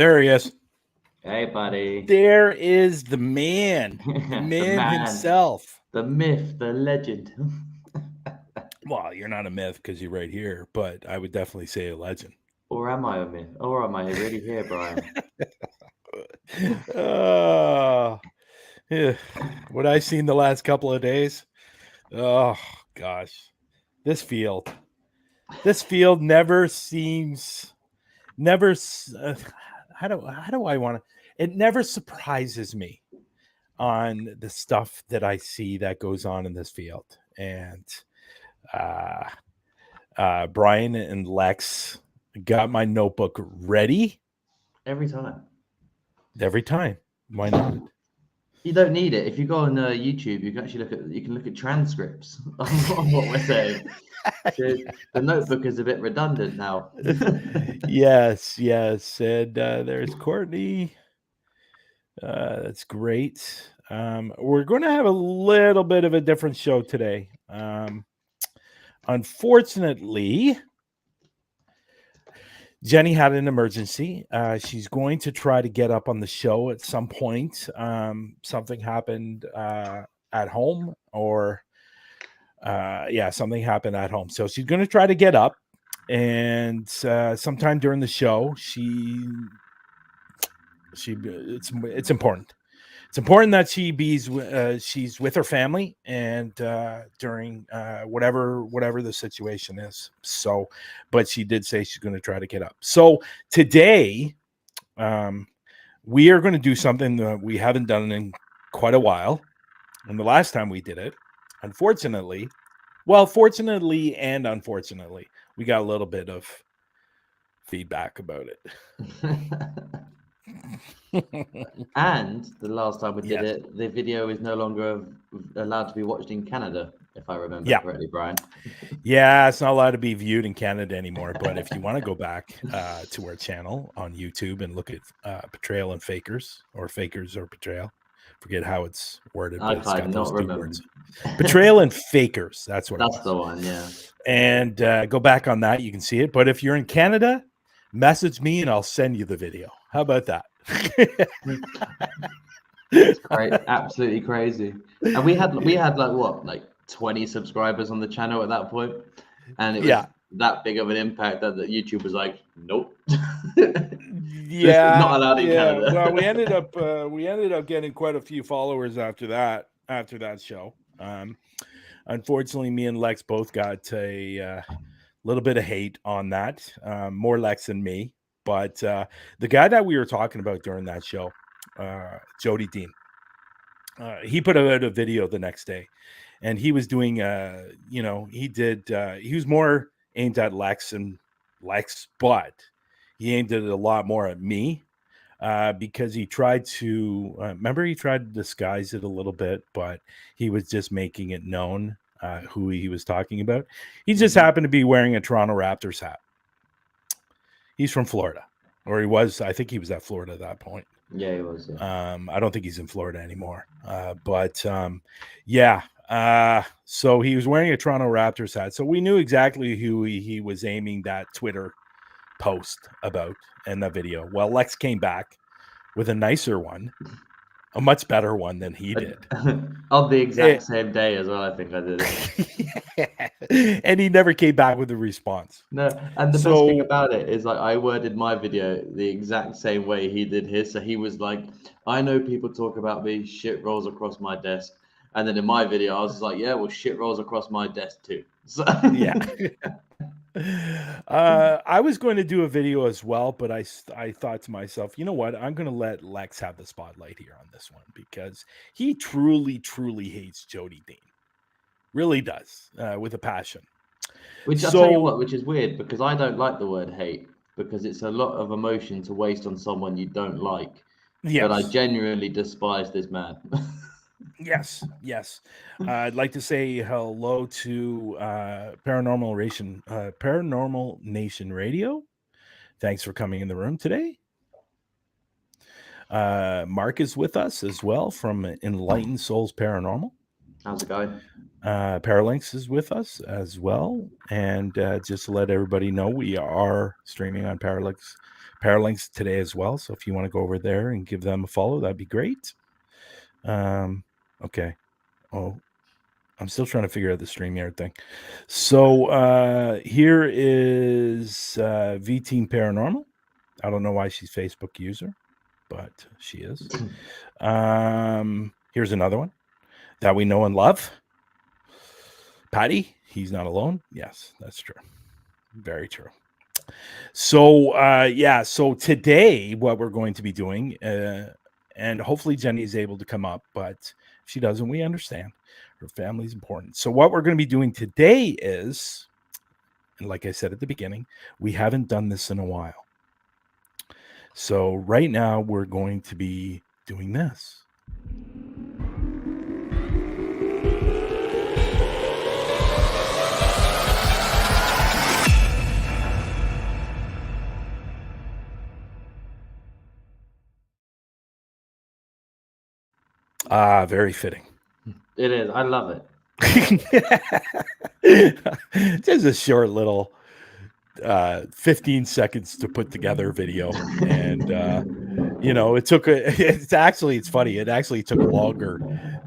There he is. Hey, buddy. There is the man The man, himself. the myth, the legend. Well, you're not a myth because you're right here, but I would definitely say a legend. Or am I a myth? Or am I really here, Brian? Yeah. What I've seen the last couple of days. Oh gosh, this field never seems, never. How do I want to? It never surprises me on the stuff that I see that goes on in this field. And Brian and Lex got my notebook ready Every time. every time. Why not? You don't need it. If you go on YouTube, you can actually look at transcripts on what we're saying. The notebook is a bit redundant now. Yes. And there's Courtney. That's great. We're going to have a little bit of a different show today. Unfortunately, Jenny had an emergency. She's going to try to get up on the show at some point. Something happened at home, or something happened at home. So she's going to try to get up, and sometime during the show, it's important. It's important that she's with her family and during whatever the situation is. So, but she did say she's going to try to get up. So today, we are going to do something that we haven't done in quite a while. And the last time we did it, fortunately and unfortunately, we got a little bit of feedback about it. And the last time we did it, the video is no longer allowed to be watched in Canada, if I remember correctly, Brian. Yeah, it's not allowed to be viewed in Canada anymore. But if you want to go back to our channel on YouTube and look at Betrayal and Fakers, or Fakers or Betrayal, forget how it's worded. I But it's got can't those two remember. words. Betrayal and Fakers. That's what. That's the one. Yeah. And go back on that. You can see it. But if you're in Canada, message me and I'll send you the video. How about that? It's great. Absolutely crazy. And we had like 20 subscribers on the channel at that point, and it was that big of an impact that YouTube was like, nope. Not allowed in Canada. Well, we ended up getting quite a few followers after that show. Unfortunately, me and Lex both got a little bit of hate on that, more Lex than me. But the guy that we were talking about during that show, Jody Dean, he put out a video the next day, and he was doing, he was more aimed at Lex, but he aimed it a lot more at me, because he tried to disguise it a little bit, but he was just making it known who he was talking about. He just happened to be wearing a Toronto Raptors hat. He's from Florida, or he was. I think he was at Florida at that point. Yeah, he was. Yeah. I don't think he's in Florida anymore. So he was wearing a Toronto Raptors hat. So we knew exactly who he was aiming that Twitter post about in the video. Well, Lex came back with a nicer one, a much better one than he did. On the exact same day as well, I think I did it. And he never came back with a response. No, and the best thing about it is, like, I worded my video the exact same way he did his. So he was like, I know people talk about me, shit rolls across my desk. And then in my video, I was just like, yeah, well, shit rolls across my desk too. So yeah. I was going to do a video as well, but I thought to myself, you know what? I'm going to let Lex have the spotlight here on this one, because he truly hates Jody Dean. Really does, with a passion. Which I'll tell you what, which is weird, because I don't like the word hate, because it's a lot of emotion to waste on someone you don't like. Yes. But I genuinely despise this man. Yes. I'd like to say hello to Paranormal Nation Radio. Thanks for coming in the room today. Mark is with us as well from Enlightened Souls Paranormal. How's it going? Paralanx is with us as well. And just to let everybody know, we are streaming on Paralanx today as well. So if you want to go over there and give them a follow, that'd be great. Okay. Oh, I'm still trying to figure out the StreamYard thing. So here is V Team Paranormal. I don't know why she's Facebook user, but she is. Here's another one that we know and love. Patty, he's not alone. Yes, that's true. Very true. So so today what we're going to be doing, and hopefully Jenny is able to come up, but if she doesn't, we understand. Her family's important. So what we're going to be doing today is, and like I said at the beginning, we haven't done this in a while. So right now we're going to be doing this. Very fitting. It is. I love it. Just a short little 15 seconds to put together video, and it's funny, it actually took longer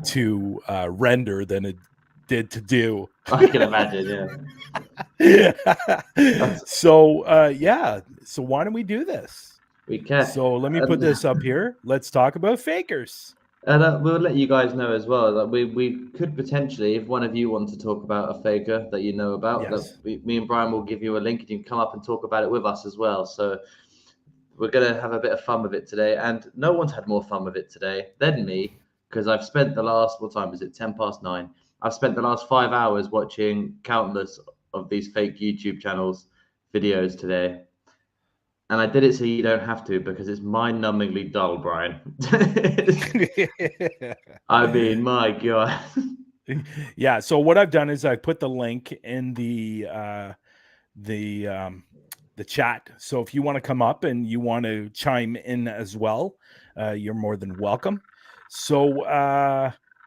to render than it did to do. I can imagine. So why don't we do this? We can. So let me put this up here. Let's talk about fakers. And we'll let you guys know as well that we could potentially, if one of you want to talk about a faker that you know about, Yes. that me and Brian will give you a link and you can come up and talk about it with us as well. So we're going to have a bit of fun with it today. And no one's had more fun with it today than me, because I've spent the last, what time is it? 9:10. I've spent the last 5 hours watching countless of these fake YouTube channels videos today. And I did it so you don't have to, because it's mind-numbingly dull, Brian. I mean, my God. Yeah. So what I've done is I put the link in the chat. So if you want to come up and you want to chime in as well, you're more than welcome. So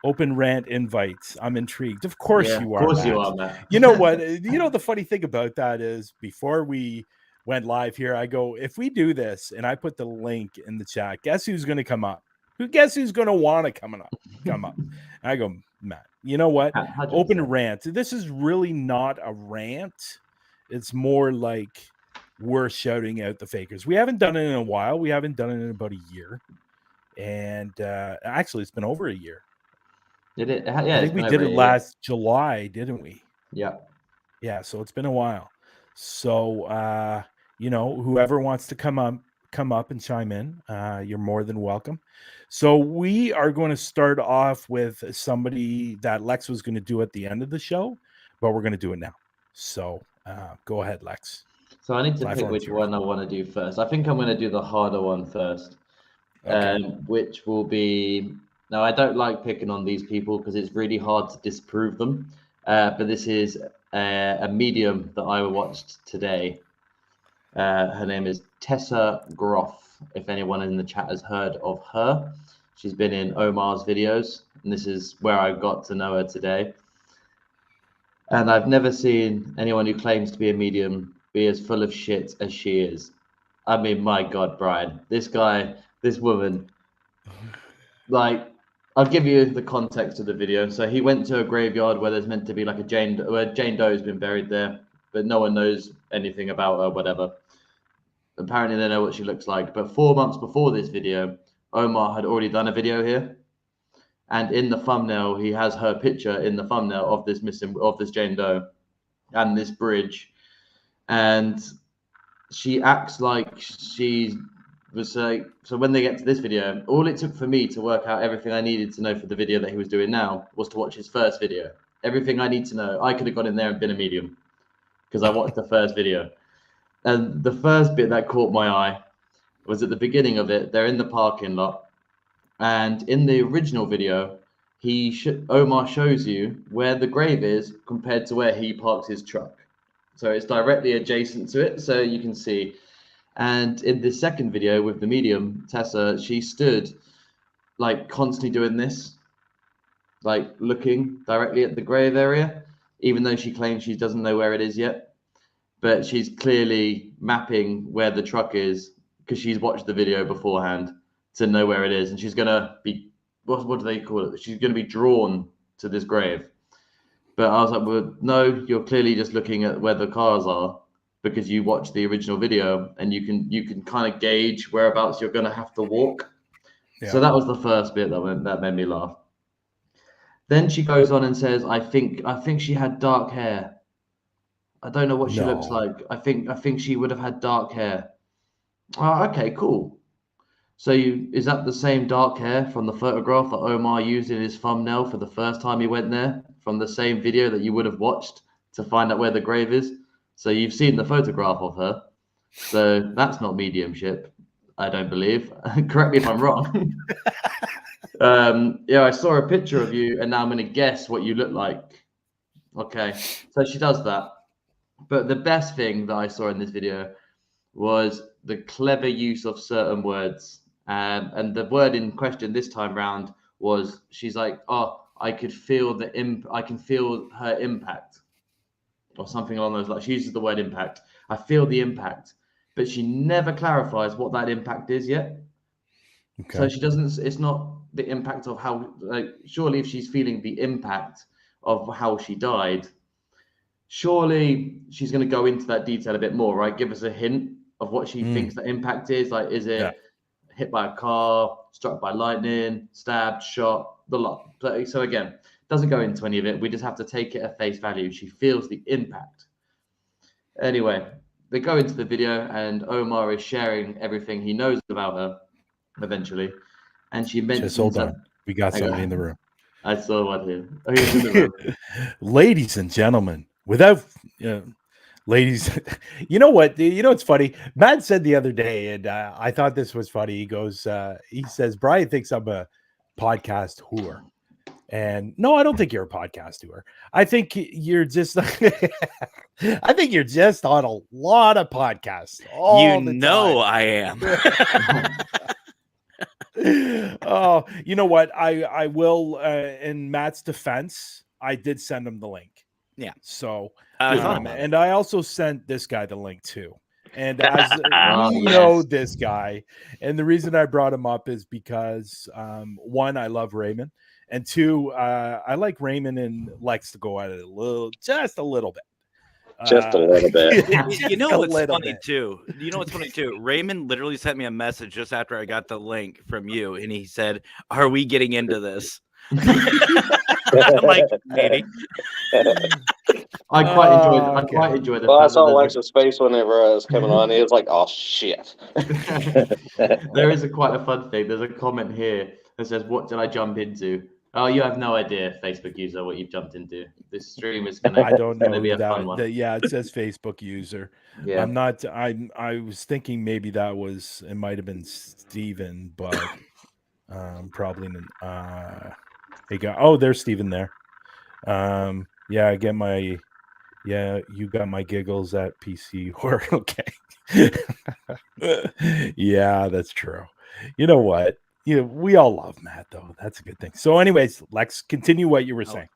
open rant invites. I'm intrigued. Of course you are. Of course Matt. you are, Matt. You know what? The funny thing about that is, before we went live here, I go, if we do this and I put the link in the chat, guess who's going to come up? Guess who's going to want to come up? I go, Matt, you know what? 100%. Open rant. This is really not a rant. It's more like we're shouting out the fakers. We haven't done it in a while. We haven't done it in about a year. And actually, it's been over a year. Did it? Yeah, I think we did it last July, didn't we? Yeah. Yeah, so it's been a while. So, whoever wants to come up and chime in, you're more than welcome. So we are going to start off with somebody that Lex was going to do at the end of the show, but we're going to do it now. So go ahead, Lex. So I need to pick which one I want to do first. I think I'm going to do the harder one first, okay. Which will be... Now, I don't like picking on these people because it's really hard to disprove them. But this is a medium that I watched today. Her name is Tessa Groff. If anyone in the chat has heard of her, she's been in Omar's videos, and this is where I got to know her today. And I've never seen anyone who claims to be a medium be as full of shit as she is. I mean, my God, Brian, this woman, like, I'll give you the context of the video. So he went to a graveyard where there's meant to be like Jane Doe has been buried there, but no one knows anything about her, whatever. Apparently they know what she looks like. But 4 months before this video, Omar had already done a video here. And in the thumbnail, he has her picture in the thumbnail of this Jane Doe and this bridge. And she acts like she was like, so when they get to this video, all it took for me to work out everything I needed to know for the video that he was doing now was to watch his first video. Everything I need to know, I could have gone in there and been a medium because I watched the first video. And the first bit that caught my eye was at the beginning of it. They're in the parking lot. And in the original video, Omar shows you where the grave is compared to where he parks his truck. So it's directly adjacent to it, so you can see. And in the second video with the medium, Tessa, she stood like constantly doing this, like looking directly at the grave area, even though she claims she doesn't know where it is yet. But she's clearly mapping where the truck is because she's watched the video beforehand to know where it is, and she's gonna be what do they call it? She's gonna be drawn to this grave. But I was like, well, no, you're clearly just looking at where the cars are because you watched the original video, and you can kind of gauge whereabouts you're gonna have to walk. Yeah. So that was the first bit that made me laugh. Then she goes on and says, I think she had dark hair. I don't know what she looks like. I think she would have had dark hair. Oh, okay, cool. So is that the same dark hair from the photograph that Omar used in his thumbnail for the first time he went there, from the same video that you would have watched to find out where the grave is? So you've seen the photograph of her. So that's not mediumship, I don't believe. Correct me if I'm wrong. Yeah, I saw a picture of you, and now I'm going to guess what you look like. Okay, so she does that. But the best thing that I saw in this video was the clever use of certain words. And the word in question this time round was, she's like, oh, I can feel her impact, or something along those lines. She uses the word impact. I feel the impact, but she never clarifies what that impact is yet. Okay. So she doesn't, it's not the impact of how, like, surely if she's feeling the impact of how she died, surely she's going to go into that detail a bit more, right? Give us a hint of what she thinks the impact is. Like, is it hit by a car, struck by lightning, stabbed, shot, the lot? So again, doesn't go into any of it. We just have to take it at face value. She feels the impact. Anyway, they go into the video, and Omar is sharing everything he knows about her eventually. And she mentions... Just hold on. We got somebody in the room. I saw one here. Oh, he was in the room. Ladies and gentlemen, without... ladies, you know what? You know what's funny? Matt said the other day, and I thought this was funny. He goes, he says, Brian thinks I'm a podcast whore. And no, I don't think you're a podcast whore. I think you're just, I think you're just on a lot of podcasts. You know I am. Oh, you know what? I will, in Matt's defense, I did send him the link. Yeah. So, and I also sent this guy the link too. And as we know this guy, and the reason I brought him up is because, one, I love Raymond, and two, I like Raymond and Lex to go at it just a little bit. Just a little bit. You know what's funny too? You know what's funny too? Raymond literally sent me a message just after I got the link from you, and he said, "Are we getting into this?" I'm like, maybe. I quite enjoyed it. Well, I saw Lex's face whenever I was coming on. He was like, "Oh shit." There is quite a fun thing. There's a comment here that says, "What did I jump into?" Oh, you have no idea, Facebook user, what you've jumped into. This stream is gonna. I don't know. Be a fun one. Yeah, it says Facebook user. Yeah. I'm not. I was thinking maybe it might have been Steven, but probably. Hey, there's Steven there. Yeah, I get my. Yeah, you got my giggles at PC. Or okay. Yeah, that's true. You know what? We all love Matt, though. That's a good thing. So, anyways, Lex, continue what you were saying.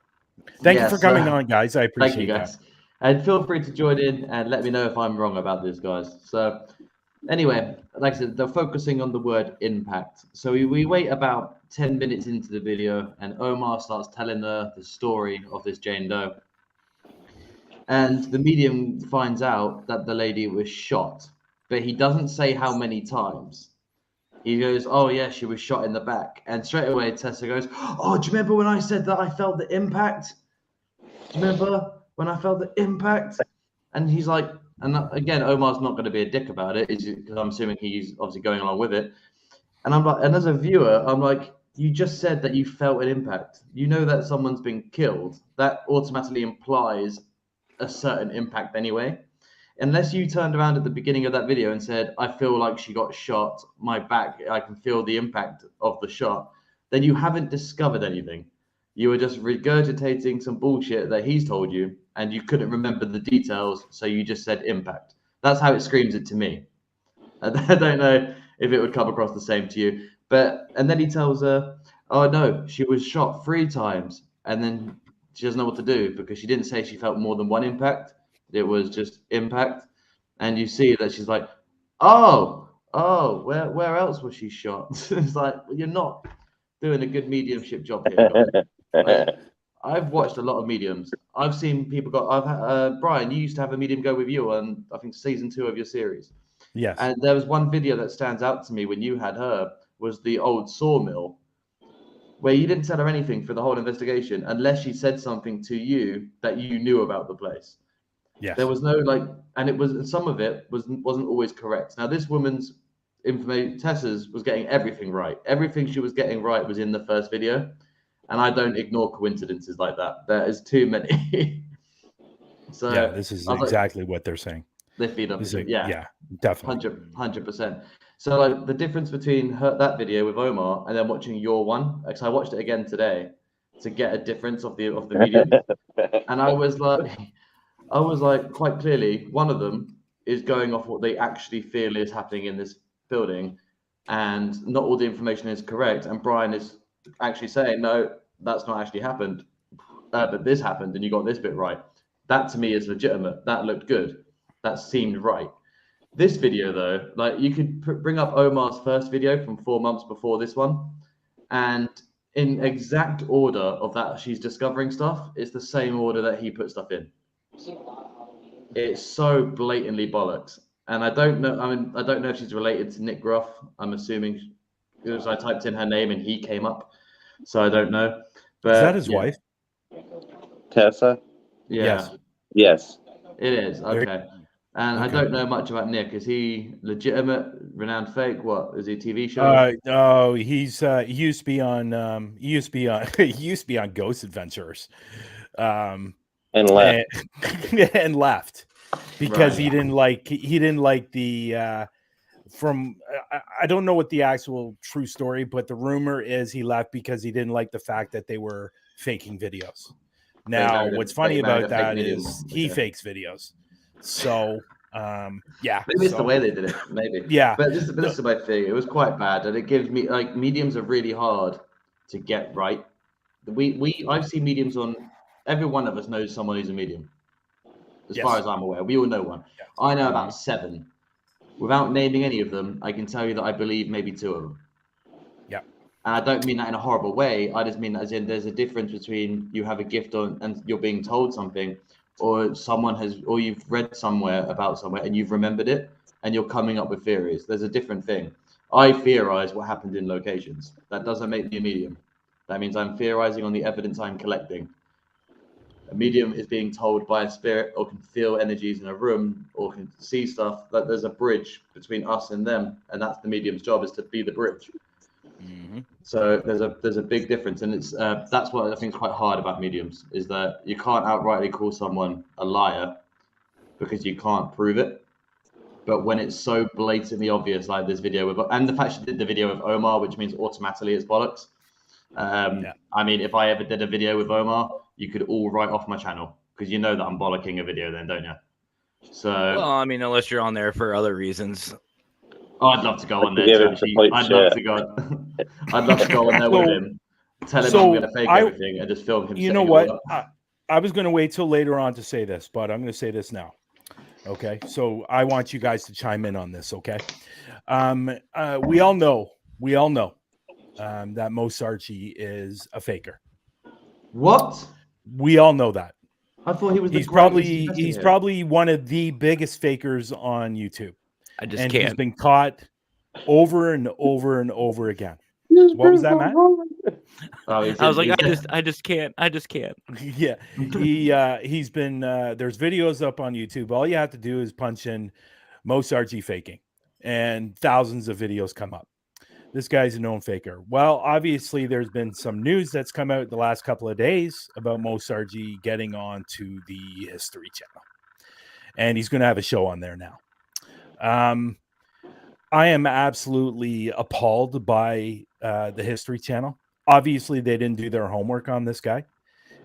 Thank you for coming on, guys. I appreciate thank you, guys. And feel free to join in and let me know if I'm wrong about this, guys. So, anyway, like I said, they're focusing on the word impact. So we wait about 10 minutes into the video, and Omar starts telling her the story of this Jane Doe. And the medium finds out that the lady was shot, but he doesn't say how many times. He goes, oh, yeah, she was shot in the back. And straight away, Tessa goes, oh, do you remember when I said that I felt the impact? Do you remember when I felt the impact? And he's like, and again, Omar's not going to be a dick about it, because I'm assuming he's obviously going along with it. And I'm like, and as a viewer, I'm like, you just said that you felt an impact. You know that someone's been killed. That automatically implies a certain impact anyway. Unless you turned around at the beginning of that video and said, I feel like she got shot, my back, I can feel the impact of the shot, then you haven't discovered anything. You were just regurgitating some bullshit that he's told you, and you couldn't remember the details, so you just said impact. That's how it screams it to me. I don't know if it would come across the same to you. And then he tells her, oh no, she was shot 3 times, and then she doesn't know what to do because she didn't say she felt more than one impact. It was just impact. And you see that she's like, oh, oh, where else was she shot? It's like, you're not doing a good mediumship job here, guys. Like, I've watched a lot of mediums. I've seen people go. Brian, you used to have a medium go with you on, I think, season 2 of your series. Yes. And there was one video that stands out to me when you had her, was the old sawmill, where you didn't tell her anything for the whole investigation unless she said something to you that you knew about the place. Yes. There was no like, and it was, some of it wasn't always correct. Now this woman's information, Tessa's, was getting everything right. Everything she was getting right was in the first video, and I don't ignore coincidences like that. There is too many. So yeah, this is exactly what they're saying. They feed off. Yeah, definitely, 100%. So like the difference between that video with Omar and then watching your one, because I watched it again today to get a difference of the medium, and I was like, quite clearly, one of them is going off what they actually feel is happening in this building, and not all the information is correct. And Brian is actually saying, no, that's not actually happened, but this happened, and you got this bit right. That to me is legitimate. That looked good. That seemed right. This video, though, like, you could bring up Omar's first video from 4 months before this one, and in exact order of that, she's discovering stuff. It's the same order that he put stuff in. It's so blatantly bollocks, and I don't know. I mean, I don't know if she's related to Nick Groff. I'm assuming, because I typed in her name and he came up, so I don't know. But is that his wife? Tessa? Yeah. Yes. It is. Okay. And I don't know much about Nick. Is he legitimate, renowned fake? What is he? A TV show? No, he's he used to be on he used to be on Ghost Adventures. And left. And left because Right. he didn't like the from I don't know what the actual true story, but the rumor is he left because he didn't like the fact that they were faking videos. Now, what's funny about that is he fakes videos. So, yeah. Maybe it's the way they did it. Maybe. Yeah. But this is my thing. It was quite bad, and it gives me, like, mediums are really hard to get right. I've seen mediums on. Every one of us knows someone who's a medium. As far as I'm aware, we all know one. Yeah. I know about 7. Without naming any of them, I can tell you that I believe maybe 2 of them. Yeah. And I don't mean that in a horrible way. I just mean that as in there's a difference between you have a gift and you're being told something, or or you've read somewhere about somewhere and you've remembered it and you're coming up with theories. There's a different thing. I theorize what happened in locations. That doesn't make me a medium. That means I'm theorizing on the evidence I'm collecting. A medium is being told by a spirit, or can feel energies in a room, or can see stuff. That there's a bridge between us and them, and that's the medium's job, is to be the bridge. Mm-hmm. So there's a big difference, and it's that's what I think is quite hard about mediums, is that you can't outrightly call someone a liar because you can't prove it. But when it's so blatantly obvious, like this video and the fact she did the video with Omar, which means automatically it's bollocks. I mean, if I ever did a video with Omar, you could all write off my channel, because you know that I'm bollocking a video then, don't you? So, well, I mean, unless you're on there for other reasons. I'd love to go on there. I'd love to go. I'd love to go on there with him. Tell him I'm going to fake everything and just film him. You know what? I was going to wait till later on to say this, but I'm going to say this now. Okay, so I want you guys to chime in on this. Okay, we all know that Mo Sarchi is a faker. What? We all know that. I thought he was. He's probably one of the biggest fakers on YouTube. He's been caught over and over and over again. What was that, Matt? I was like, I just can't. Yeah, he's been. There's videos up on YouTube. All you have to do is punch in Mo Sarchi faking, and thousands of videos come up. This guy's a known faker. Well, obviously, there's been some news that's come out the last couple of days about Mo Sarchi getting on to the History Channel, and he's going to have a show on there now. I am absolutely appalled by the History Channel. Obviously, they didn't do their homework on this guy.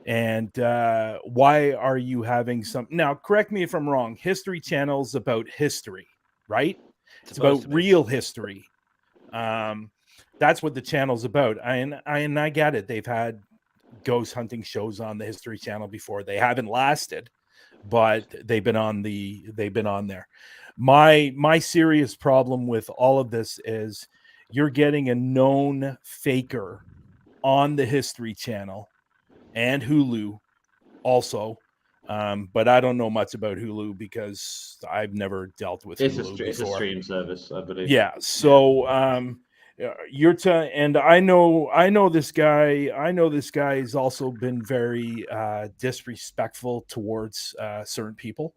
And why are you having some... Now, correct me if I'm wrong. History Channel's about history, right? It's about real history. That's what the channel's about. And I get it. They've had ghost hunting shows on the History Channel before. They haven't lasted, but they've been on there. My serious problem with all of this is you're getting a known faker on the History Channel and Hulu also. But I don't know much about Hulu because I've never dealt with Hulu before. It's a stream service, I believe. Yeah. So and I know this guy. I know this guy has also been very disrespectful towards certain people.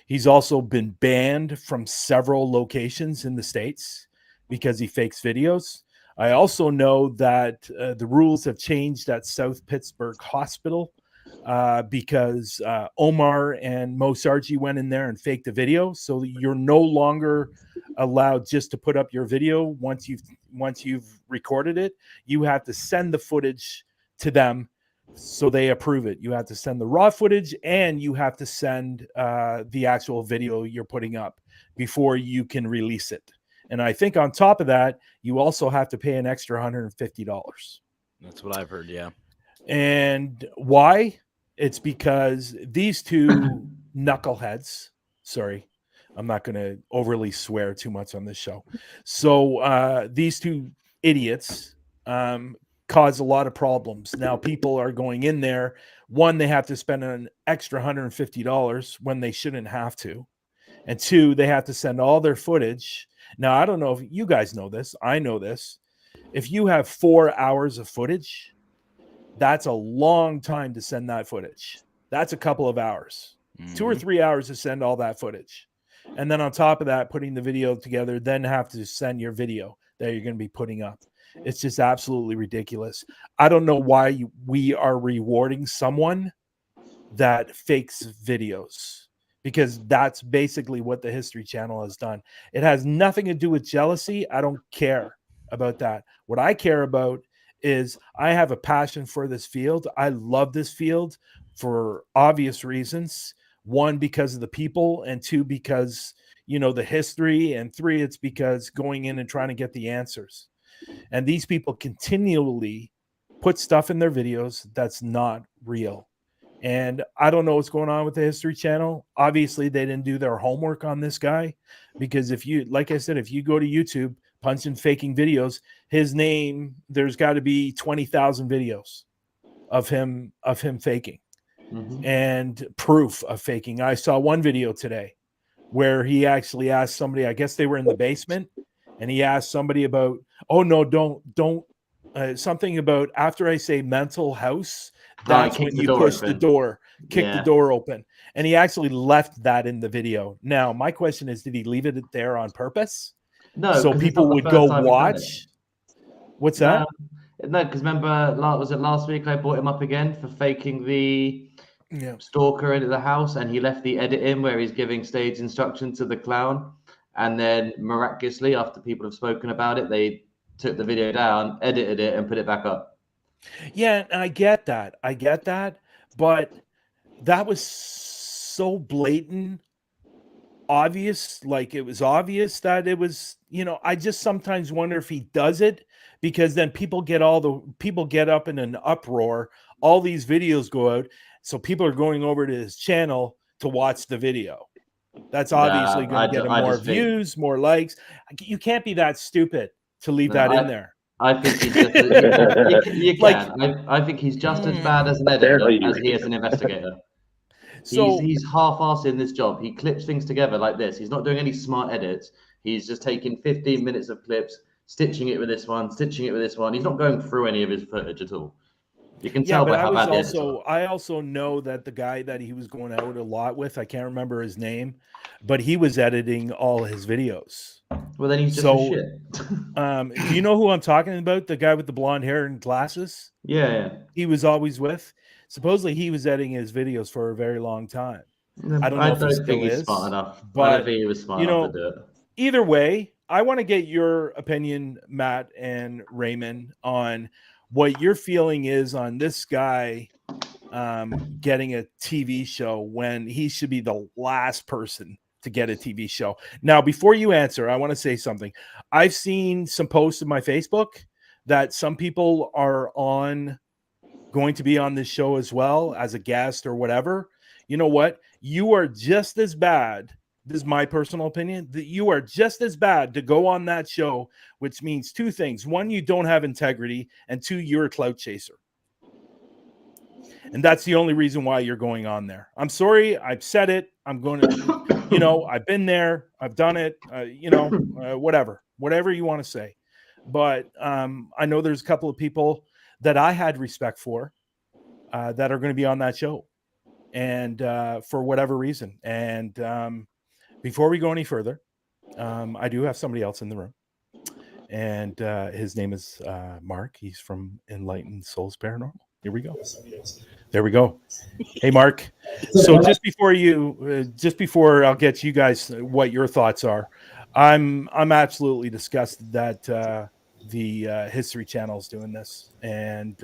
He's also been banned from several locations in the States because he fakes videos. I also know that the rules have changed at South Pittsburgh Hospital because Omar and Mo Sargi went in there and faked a video. So you're no longer allowed just to put up your video once you've recorded it. You have to send the footage to them so they approve it. You have to send the raw footage and you have to send the actual video you're putting up before you can release it. And I think on top of that, you also have to pay an extra $150. That's what I've heard. Yeah. And why? It's because these two knuckleheads, sorry, I'm not going to overly swear too much on this show. So these two idiots cause a lot of problems. Now people are going in there. One, they have to spend an extra $150 when they shouldn't have to. And two, they have to send all their footage. Now, I don't know if you guys know this. I know this. If you have 4 hours of footage, that's a long time to send that footage. That's a couple of hours, 2 or 3 hours to send all that footage. And then on top of that, putting the video together, then have to send your video that you're going to be putting up. It's just absolutely ridiculous. I don't know why we are rewarding someone that fakes videos, because that's basically what the History Channel has done. It has nothing to do with jealousy. I don't care about that. What I care about is I have a passion for this field. I love this field for obvious reasons. One, because of the people, and two, because, the history, and three, it's because going in and trying to get the answers. And these people continually put stuff in their videos that's not real. And I don't know what's going on with the History Channel. Obviously, they didn't do their homework on this guy, because like I said, if you go to YouTube, punch in faking videos, his name, there's got to be 20,000 videos of him faking and proof of faking. I saw one video today where he actually asked somebody, I guess they were in the basement, and he asked somebody about, oh no, don't something about, after I say mental house, that's when you push the door, kick the door open. And he actually left that in the video. Now, my question is, did he leave it there on purpose? No, so people would go watch. What's that? No, because remember, was it last week I brought him up again for faking the stalker into the house, and he left the edit in where he's giving stage instruction to the clown, and then miraculously, after people have spoken about it, they took the video down, edited it, and put it back up. Yeah, I get that. But that was so blatant, obvious. Like, it was obvious that it was, I just sometimes wonder if he does it because then people get up in an uproar. All these videos go out. So people are going over to his channel to watch the video. That's obviously going to get him more views, more likes. You can't be that stupid to leave that in there. I think he's just you can. I think he's just as bad as an editor as he is an investigator. So he's half-assed in this job. He clips things together like this. He's not doing any smart edits. He's just taking 15 minutes of clips, stitching it with this one, stitching it with this one. He's not going through any of his footage at all. You can tell by how bad the edits are. I also know that the guy that he was going out a lot with, I can't remember his name, but he was editing all his videos. Well, then he's just a shit. Do you know who I'm talking about? The guy with the blonde hair and glasses? Yeah. He was always with. Supposedly he was editing his videos for a very long time. I don't know if he still is. Smart enough. But I don't think he was smart enough to do it. Either way, I want to get your opinion, Matt and Raymond, on what your feeling is on this guy getting a TV show when he should be the last person to get a TV show. Now, before you answer, I want to say something. I've seen some posts in my Facebook that some people are on going to be on this show as well as a guest or whatever, you know what? You are just as bad. This is my personal opinion, that you are just as bad to go on that show, which means two things. One, you don't have integrity, and two, you're a clout chaser. And that's the only reason why you're going on there. I'm sorry. I've said it. I'm going to, you know, I've been there. I've done it, whatever you want to say. But I know there's a couple of people that I had respect for that are going to be on that show, and for whatever reason. And before we go any further, I do have somebody else in the room, and his name is Mark. He's from Enlightened Souls Paranormal. Here we go. There we go. Hey, Mark. So just before I'll get you guys what your thoughts are, I'm absolutely disgusted that the History Channel is doing this. And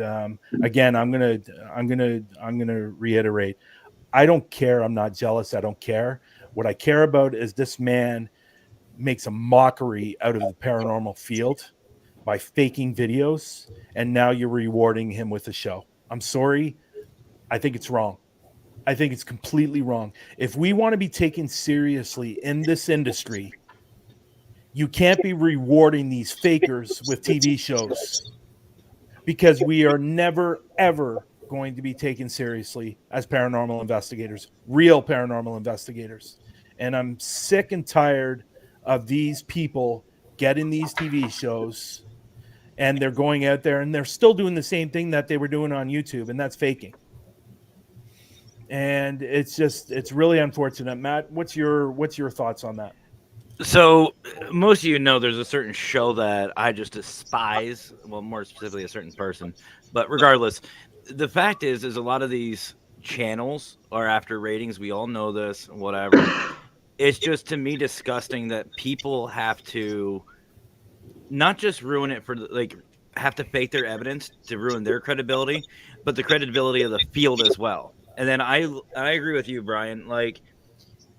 again, I'm gonna reiterate. I don't care. I'm not jealous. I don't care. What I care about is this man makes a mockery out of the paranormal field by faking videos, and now you're rewarding him with a show. I'm sorry. I think it's wrong. I think it's completely wrong. If we want to be taken seriously in this industry, you can't be rewarding these fakers with TV shows, because we are never, ever going to be taken seriously as paranormal investigators, real paranormal investigators. And I'm sick and tired of these people getting these TV shows, and they're going out there and they're still doing the same thing that they were doing on YouTube, and that's faking. And it's really unfortunate. Matt, what's your thoughts on that? So most of you know there's a certain show that I just despise. Well, more specifically, a certain person. But regardless, the fact is a lot of these channels are after ratings. We all know this, whatever. It's just, to me, disgusting that people have to not just ruin it for, like, have to fake their evidence to ruin their credibility, but the credibility of the field as well. And then I agree with you, Brian. Like,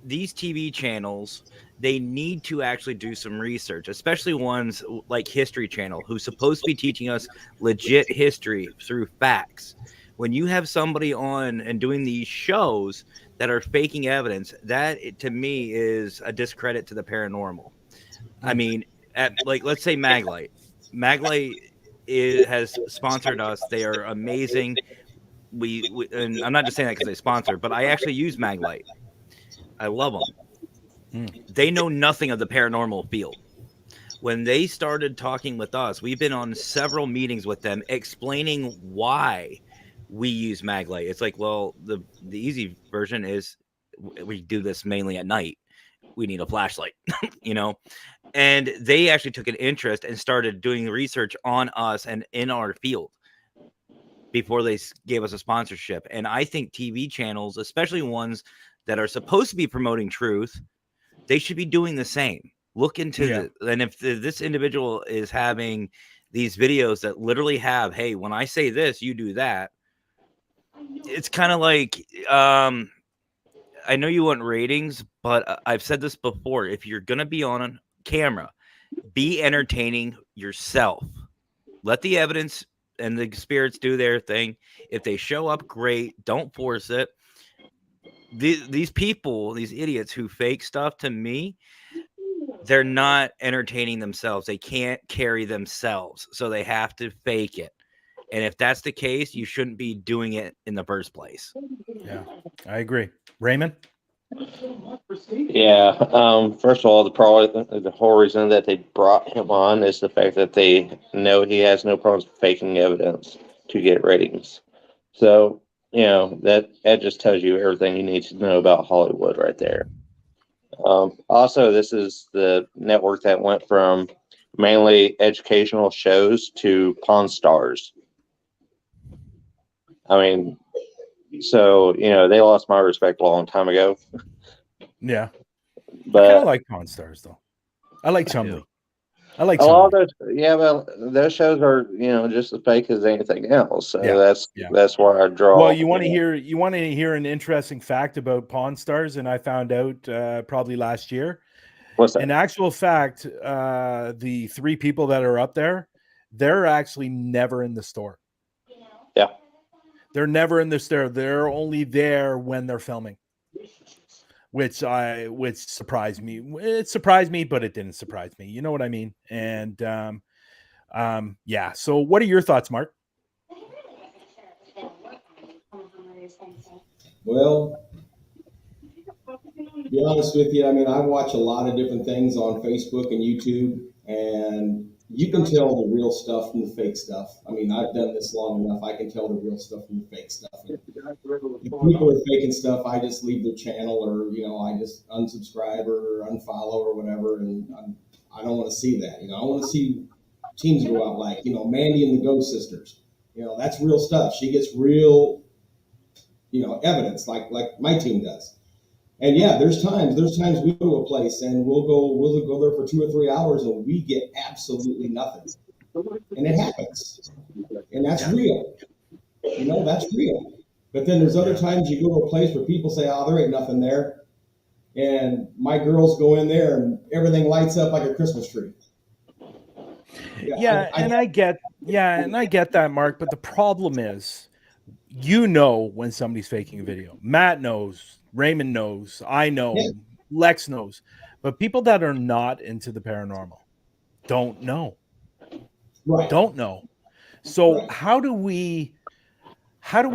these TV channels, they need to actually do some research, especially ones like History Channel, who's supposed to be teaching us legit history through facts. When you have somebody on and doing these shows that are faking evidence, that, to me, is a discredit to the paranormal. I mean, let's say Maglite. Maglite has sponsored us. They are amazing. We and I'm not just saying that because they sponsor, but I actually use Maglite. I love them. They know nothing of the paranormal field. When they started talking with us, we've been on several meetings with them explaining why we use Maglite. It's like, well, the easy version is we do this mainly at night. We need a flashlight, you know? And they actually took an interest and started doing research on us and in our field before they gave us a sponsorship. And I think TV channels, especially ones that are supposed to be promoting truth, they should be doing the same. Look into and if this individual is having these videos that literally have, hey, when I say this, you do that. It's kind of like, I know you want ratings, but I've said this before. If you're going to be on camera, be entertaining yourself. Let the evidence and the spirits do their thing. If they show up, great. Don't force it. These people, these idiots who fake stuff, to me, they're not entertaining themselves. They can't carry themselves, so they have to fake it. And if that's the case, you shouldn't be doing it in the first place. Yeah, I agree. Raymond? Yeah. First of all, the whole reason that they brought him on is the fact that they know he has no problems faking evidence to get ratings. So, you know, that just tells you everything you need to know about Hollywood right there. Also, this is the network that went from mainly educational shows to Pawn Stars. I mean, so, you know, they lost my respect a long time ago. Yeah. But I kind of like Pawn Stars, though. I like Chumley. I like a lot Chumley. of those, but those shows are, you know, just as fake as anything else. So that's where I draw. Well, you want to hear an interesting fact about Pawn Stars, and I found out probably last year. What's that? In actual fact, the three people that are up there, they're actually never in the store. Yeah. They're never in this. They're only there when they're filming, which surprised me. It surprised me, but it didn't surprise me. You know what I mean? And yeah. So, what are your thoughts, Mark? Well, to be honest with you, I mean, I watch a lot of different things on Facebook and YouTube, and you can tell the real stuff from the fake stuff. I mean, I've done this long enough. I can tell the real stuff from the fake stuff. And if people are faking stuff, I just leave their channel, or, you know, I just unsubscribe or unfollow or whatever. And I don't want to see that. You know, I want to see teams go out like, you know, Mandy and the Ghost Sisters. You know, that's real stuff. She gets real, you know, evidence like my team does. And yeah, there's times we go to a place and we'll go there for 2 or 3 hours and we get absolutely nothing. And it happens. And that's real. You know, that's real. But then there's other times you go to a place where people say, oh, there ain't nothing there. And my girls go in there and everything lights up like a Christmas tree. I get that, Mark. But the problem is, you know, when somebody's faking a video. Matt knows. Raymond knows. I know. Yeah. Lex knows. But people that are not into the paranormal don't know. Right. Don't know. So right. How do we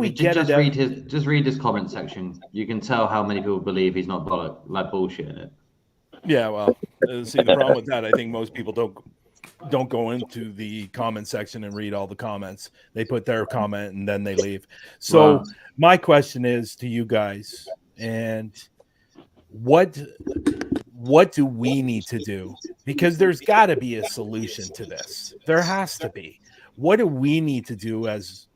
get just it? Just read his comment section. You can tell how many people believe he's not bullshit in it. Yeah, well, see, the problem with that, I think most people don't go into the comment section and read all the comments. They put their comment and then they leave. So wow. My question is to you guys, and what do we need to do? Because there's got to be a solution to this. There has to be. What do we need to do as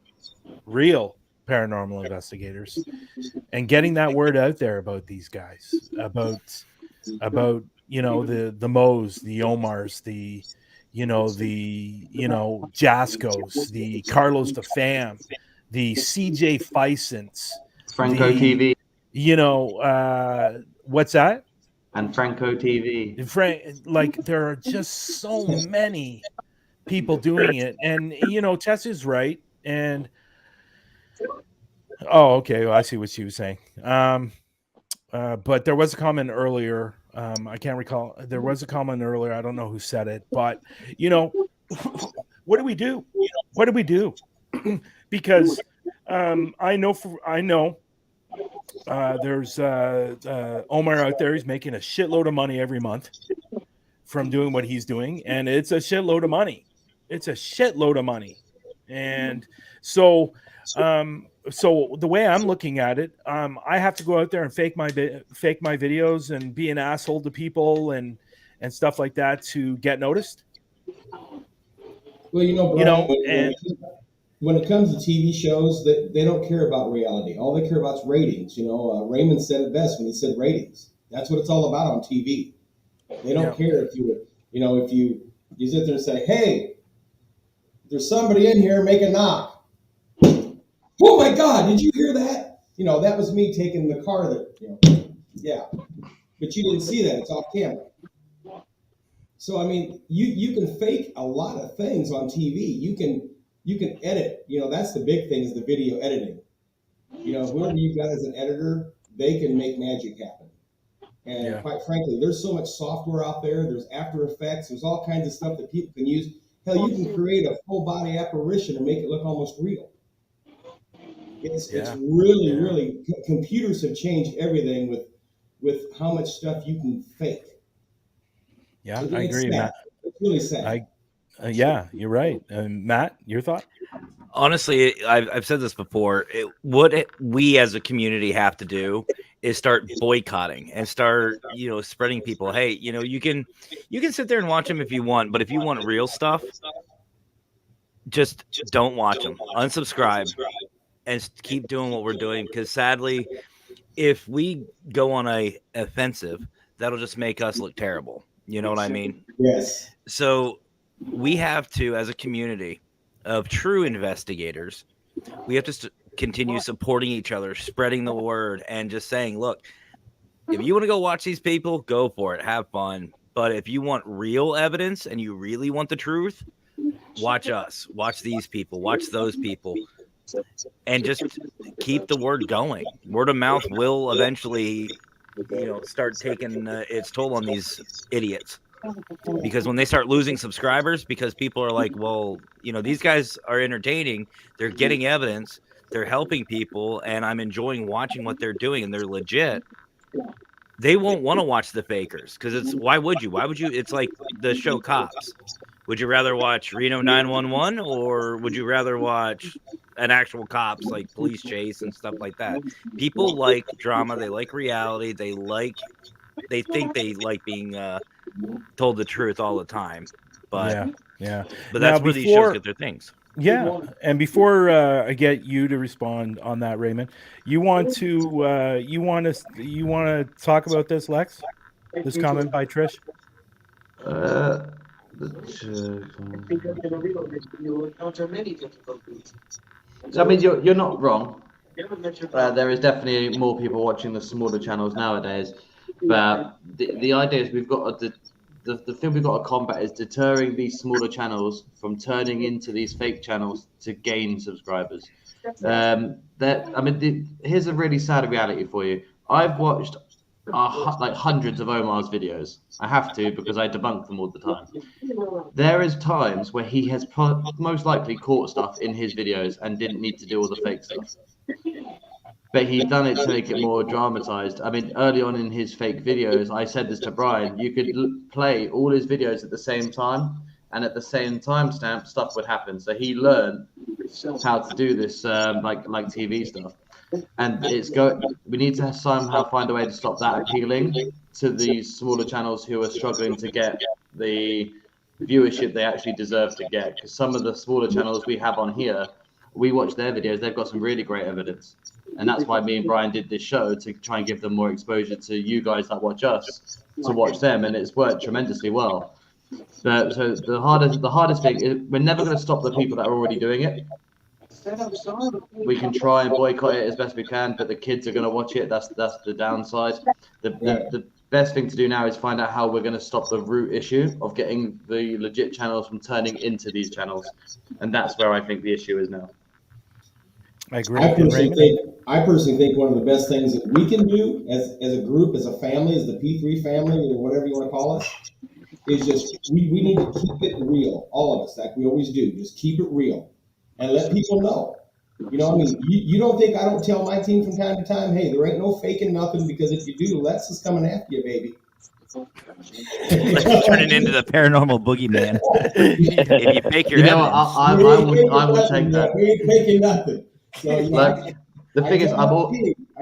real paranormal investigators and getting that word out there about these guys, about you know, the Moes, the Omars, the Jaskos, the Carlos the Fam, the CJ Fisons, Franco TV. You know, what's that? And Franco TV. Like there are just so many people doing it, and you know, Tess is right. And oh, okay, well, I see what she was saying. But there was a comment earlier. I can't recall. There was a comment earlier. I don't know who said it, but you know, what do we do? What do we do? Because I know there's Omar out there. He's making a shitload of money every month from doing what he's doing, and it's a shitload of money. It's a shitload of money, and so the way I'm looking at it, I have to go out there and fake my videos and be an asshole to people and stuff like that to get noticed. Well, Brian, when it comes to TV shows, they don't care about reality. All they care about is ratings. Raymond said it best when he said ratings. That's what it's all about on TV. They don't care if you sit there and say, "Hey, there's somebody in here, make a knock." Oh my God, did you hear that? That was me taking the car yeah. But you didn't see that, it's off camera. So, I mean, you can fake a lot of things on TV. You can edit, that's the big thing is the video editing. Whoever you've got as an editor, they can make magic happen. And quite frankly, there's so much software out there. There's After Effects. There's all kinds of stuff that people can use. Hell, you can create a full body apparition and make it look almost real. It's really computers have changed everything with how much stuff you can fake. Yeah, I agree, Matt. It's really sad. You're right. Matt, your thought? Honestly, I've said this before. What we as a community have to do is start boycotting and start, spreading people. Hey, you can sit there and watch them if you want, but if you want real stuff, just don't watch them. Unsubscribe. And keep doing what we're doing, because sadly, if we go on a offensive, that'll just make us look terrible. You know what I mean? Yes. So we have to, as a community of true investigators, we have to continue supporting each other, spreading the word, and just saying, look, if you want to go watch these people, go for it. Have fun. But if you want real evidence and you really want the truth, watch us. Watch these people. Watch those people. and just keep the word going. Word of mouth will eventually, start taking its toll on these idiots. Because when they start losing subscribers, because people are like, well, these guys are entertaining, they're getting evidence, they're helping people, and I'm enjoying watching what they're doing, and they're legit. They won't want to watch the fakers, because why would you? It's like the show Cops. Would you rather watch Reno 911, or would you rather watch an actual cops, like police chase and stuff like that? People like drama, they like reality, they think they like being told the truth all the time. But yeah. But that's where these shows get their things. Yeah, and before I get you to respond on that, Raymond, you want to talk about this, Lex? This comment by Trish. I mean, you're not wrong. There is definitely more people watching the smaller channels nowadays, but the idea is we've got the thing we've got to combat is deterring these smaller channels from turning into these fake channels to gain subscribers. Here's a really sad reality for you. I've watched like hundreds of Omar's videos. I have to, because I debunk them all the time. There is times where he has most likely caught stuff in his videos and didn't need to do all the fake stuff. But he's done it to make it more dramatized. I mean, early on in his fake videos, I said this to Brian, you could play all his videos at the same time, and at the same timestamp, stuff would happen. So he learned how to do this, like TV stuff. And we need to somehow find a way to stop that appealing to these smaller channels who are struggling to get the viewership they actually deserve to get. Because some of the smaller channels we have on here, we watch their videos, they've got some really great evidence. And that's why me and Brian did this show, to try and give them more exposure to you guys that watch us, to watch them, and it's worked tremendously well. So the hardest thing is, we're never going to stop the people that are already doing it. We can try and boycott it as best we can, but the kids are going to watch it. That's the downside. The best thing to do now is find out how we're going to stop the root issue of getting the legit channels from turning into these channels, and that's where I think the issue is now. I agree. I personally think one of the best things that we can do as a group, as a family, as the P3 family, or whatever you want to call us, is just we need to keep it real, all of us, like we always do. Just keep it real and let people know. You don't think I don't tell my team from time to time, hey, there ain't no faking nothing, because if you do, Lex is coming after you, baby. Let's turn it into the paranormal boogeyman. If you fake your evidence, I would take that. We ain't faking nothing. So, the thing is, I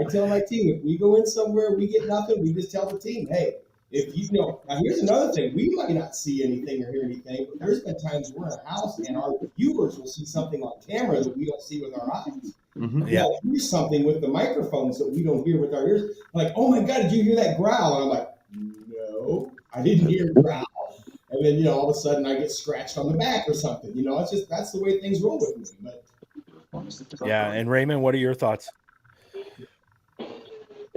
tell my team, if we go in somewhere, we get nothing, we just tell the team, hey, if now here's another thing, we might not see anything or hear anything, but there's been times we're in a house and our viewers will see something on camera that we don't see with our eyes. Mm-hmm. Yeah. They'll hear something with the microphones that we don't hear with our ears. Like, oh my God, did you hear that growl? And I'm like, no, I didn't hear a growl. And then, all of a sudden I get scratched on the back or something. It's just, that's the way things roll with me. But yeah. And Raymond, what are your thoughts?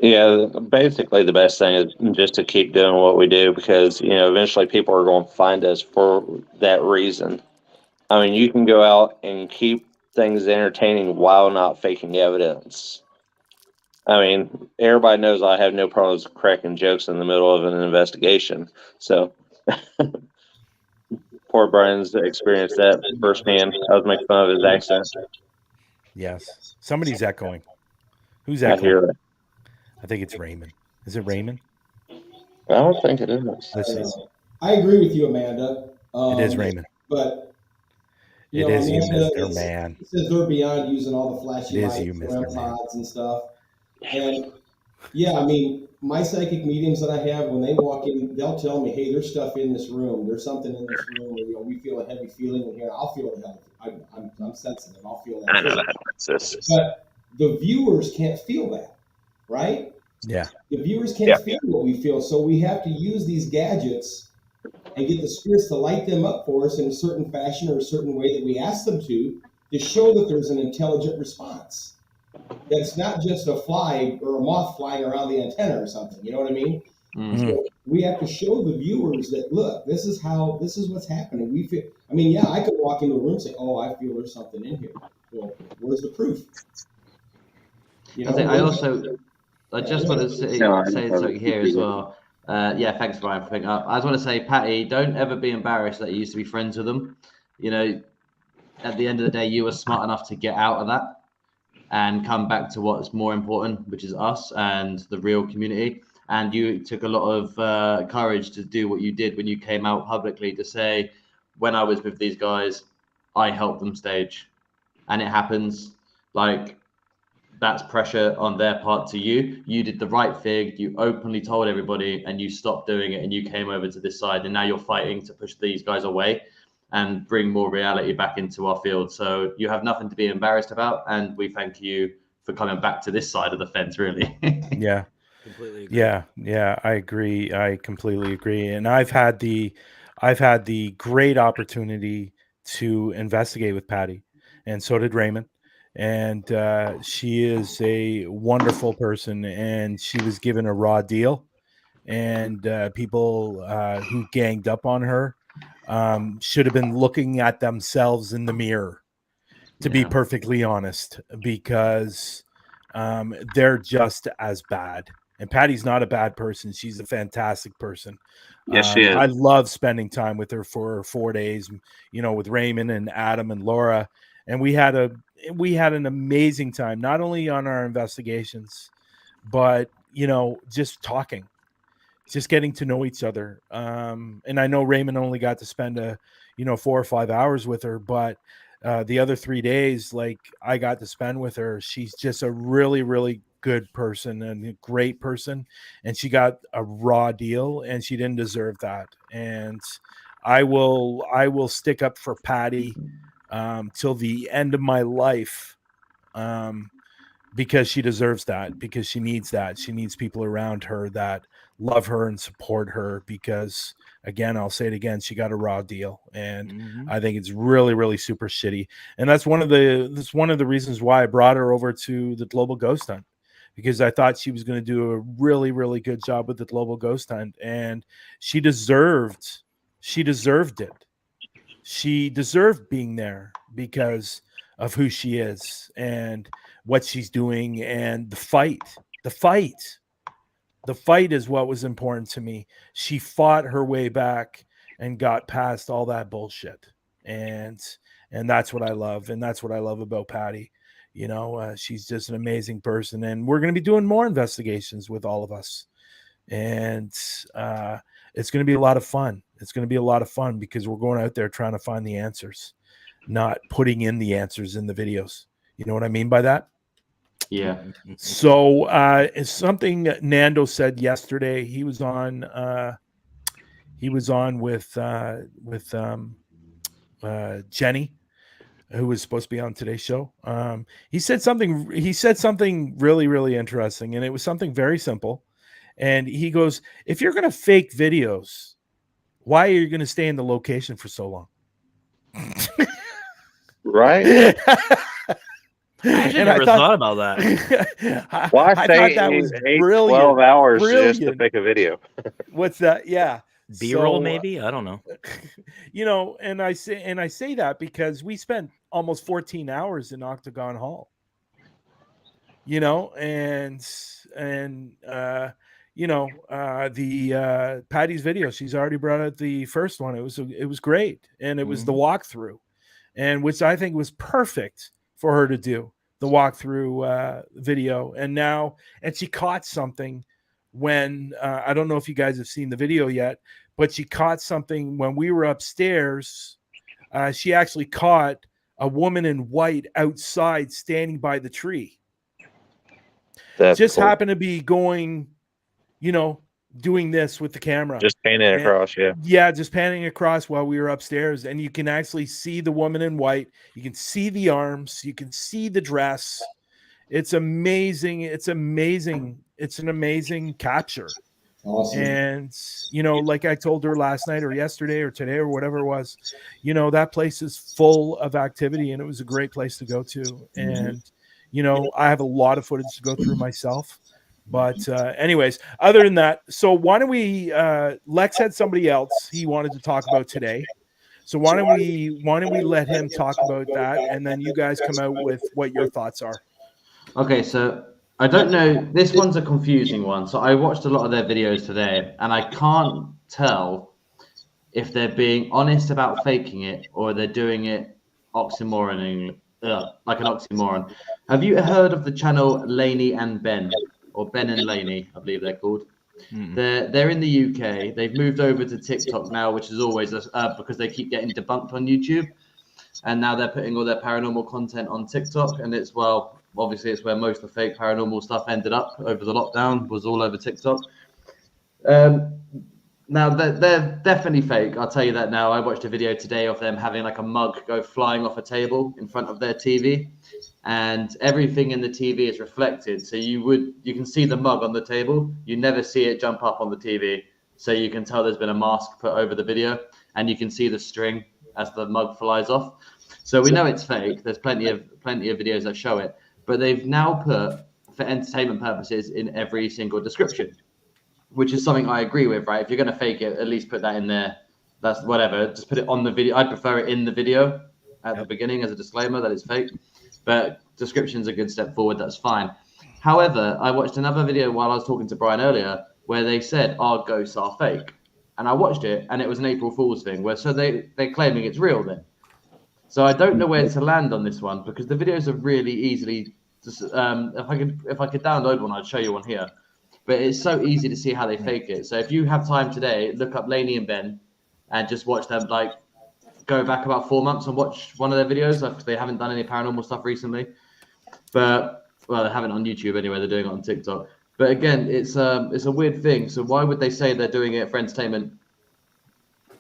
Yeah, basically the best thing is just to keep doing what we do, because, eventually people are going to find us for that reason. I mean, you can go out and keep things entertaining while not faking evidence. I mean, everybody knows I have no problems cracking jokes in the middle of an investigation. So poor Brian's experienced that firsthand. I was making fun of his accent. Yes. Somebody's echoing. Who's I echoing? hear that. I think it's Raymond. Is it Raymond? I don't think it is. Let's see. I agree with you, Amanda. It is Raymond. But It is you, Amanda, Mr. Man. It says they're beyond using all the flashy It is lights, you, Mr. REM Man. pods and stuff. And I mean, my psychic mediums that I have, when they walk in, they'll tell me, hey, there's stuff in this room. There's something in this room where, we feel a heavy feeling in here. I'll feel it. I'm sensitive. I'll feel that. I know that. But the viewers can't feel that, right? Yeah. The viewers can't feel what we feel. So we have to use these gadgets and get the spirits to light them up for us in a certain fashion or a certain way that we ask them to show that there's an intelligent response. That's not just a fly or a moth flying around the antenna or something. You know what I mean? Mm-hmm. So we have to show the viewers that, look, this is what's happening. We feel, I could walk into a room and say, oh, I feel there's something in here. Well, where's the proof? You know, I just want to say something here as well. Yeah, thanks, Brian, for picking up. I just want to say, Patty, don't ever be embarrassed that you used to be friends with them. You know, at the end of the day, you were smart enough to get out of that and come back to what's more important, which is us and the real community. And you took a lot of courage to do what you did when you came out publicly to say, when I was with these guys, I helped them stage. And it happens. Like, that's pressure on their part to you. You did the right thing. You openly told everybody and you stopped doing it and you came over to this side. And now you're fighting to push these guys away and bring more reality back into our field. So you have nothing to be embarrassed about. And we thank you for coming back to this side of the fence, really. Yeah. Completely agree. Yeah, I agree. I completely agree. And I've had the great opportunity to investigate with Patty, and so did Raymond. And she is a wonderful person, and she was given a raw deal. And people who ganged up on her should have been looking at themselves in the mirror, to be perfectly honest, because they're just as bad. And Patty's not a bad person. She's a fantastic person. Yes, she is. I love spending time with her for 4 days, you know, with Raymond and Adam and Laura. And we had an amazing time, not only on our investigations, but, you know, just talking, just getting to know each other. And I know Raymond only got to spend 4 or 5 hours with her, but the other 3 days, like, I got to spend with her. She's just a really, really good person and a great person. And she got a raw deal and she didn't deserve that. And I will stick up for Patty till the end of my life, because she deserves that, because she needs that. She needs people around her that love her and support her, because, again, I'll say it again, she got a raw deal, and I think it's really, really super shitty. And that's one of the reasons why I brought her over to the Global Ghost Hunt, because I thought she was going to do a really, really good job with the Global Ghost Hunt, and she deserved it. She deserved being there because of who she is and what she's doing, and the fight is what was important to me. She fought her way back and got past all that bullshit. And that's what I love. And that's what I love about Patty. You know, she's just an amazing person, and we're going to be doing more investigations with all of us. And it's going to be a lot of fun. It's going to be a lot of fun because we're going out there trying to find the answers, not putting in the answers in the videos. You know what I mean by that? Yeah. So it's something Nando said yesterday. He was on with Jenny, who was supposed to be on today's show. He said something really, really interesting, and it was something very simple. And he goes, if you're going to fake videos, why are you going to stay in the location for so long? Right? I never thought about that. Why I stay thought that was 12 hours just to brilliant. make a video? What's that? Yeah. B-roll, maybe? I don't know. You know, and I say that because we spent almost 14 hours in Octagon Hall. You know, and the Patty's video, she's already brought out the first one. It was great, and it was the walkthrough, and which I think was perfect for her to do, the walkthrough video. And she caught something when I don't know if you guys have seen the video yet, but she caught something when we were upstairs. She actually caught a woman in white outside standing by the tree. That's just cool. happened to be going, you know, doing this with the camera. Just panning across, yeah. Yeah, just panning across while we were upstairs. And you can actually see the woman in white. You can see the arms. You can see the dress. It's amazing. It's amazing. It's an amazing capture. Awesome. And, you know, like I told her last night or yesterday or today or whatever it was, you know, that place is full of activity, and it was a great place to go to. And, you know, I have a lot of footage to go through myself. But anyways, other than that, so why don't we, Lex had somebody else he wanted to talk about today. So why don't we let him talk about that, and then you guys come out with what your thoughts are. Okay, so I don't know. This one's a confusing one. So I watched a lot of their videos today, and I can't tell if they're being honest about faking it or they're doing it oxymoroning, like an oxymoron. Have you heard of the channel Laney and Ben, or Ben and Laney, I believe they're called? They're in the UK. They've moved over to TikTok now, which is always because they keep getting debunked on YouTube, and now they're putting all their paranormal content on TikTok, and it's obviously it's where most of the fake paranormal stuff ended up over the lockdown, was all over TikTok. Now they're definitely fake. I'll tell you that now. I watched a video today of them having like a mug go flying off a table in front of their TV, and everything in the TV is reflected. So you can see the mug on the table. You never see it jump up on the TV. So you can tell there's been a mask put over the video, and you can see the string as the mug flies off. So we know it's fake. There's plenty of videos that show it, but they've now put, for entertainment purposes, in every single description, which is something I agree with, right? If you're going to fake it, at least put that in there. That's whatever. Just put it on the video. I prefer it in the video at the beginning as a disclaimer that it's fake. But description's a good step forward. That's fine. However, I watched another video while I was talking to Brian earlier where they said our ghosts are fake. And I watched it, and it was an April Fool's thing. So they're claiming it's real then. So I don't know where to land on this one because the videos are really easily. If I could download one, I'd show you one here. But it's so easy to see how they fake it. So if you have time today, look up Laney and Ben and just watch them, like, go back about 4 months and watch one of their videos. Like, they haven't done any paranormal stuff recently. But, well, they haven't on YouTube anyway. They're doing it on TikTok. But again, it's a weird thing. So why would they say they're doing it for entertainment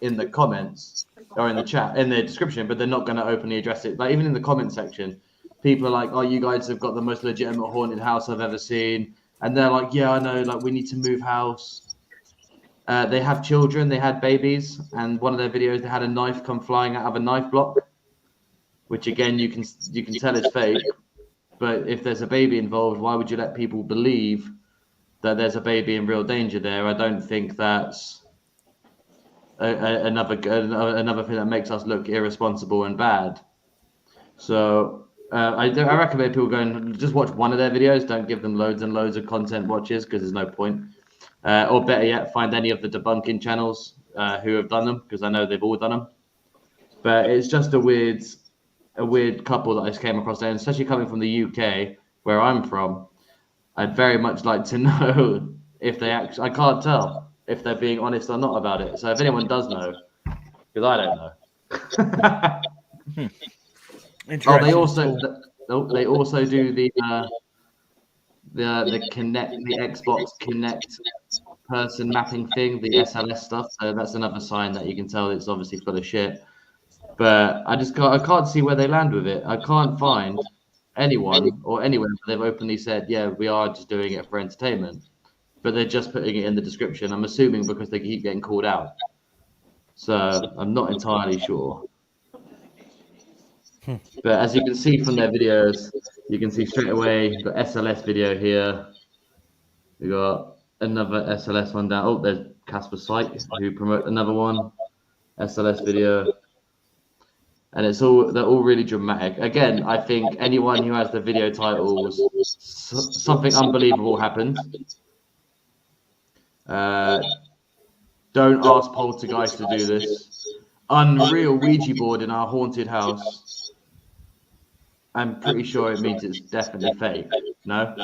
in the comments or in the chat, in the description, but they're not going to openly address it? Like, even in the comment section, people are like, oh, you guys have got the most legitimate haunted house I've ever seen. And they're like, yeah, I know, like, we need to move house. They have children, they had babies, and one of their videos, they had a knife come flying out of a knife block, which again, you can tell is fake. But if there's a baby involved, why would you let people believe that there's a baby in real danger there? I don't think that's another thing that makes us look irresponsible and bad. So I recommend people go and just watch one of their videos. Don't give them loads and loads of content watches because there's no point. Or better yet, find any of the debunking channels who have done them, because I know they've all done them. But it's just a weird couple that I just came across there, and especially coming from the UK, where I'm from. I'd very much like to know if they actually. I can't tell if they're being honest or not about it. So if anyone does know, because I don't know. Oh, they also do the Xbox Connect person mapping thing, the SLS stuff. So that's another sign that you can tell it's obviously full of shit. But I can't see where they land with it. I can't find anyone or anywhere where they've openly said, yeah, we are just doing it for entertainment. But they're just putting it in the description. I'm assuming because they keep getting called out. So I'm not entirely sure. But as you can see from their videos, you can see straight away the SLS video here. We got another SLS one down. Oh, there's Casper Syke who promote another one. SLS video. And they're all really dramatic. Again, I think anyone who has the video titles, something unbelievable happened. Don't ask poltergeist to do this. Unreal Ouija board in our haunted house. I'm pretty sure it means it's definitely fake. No?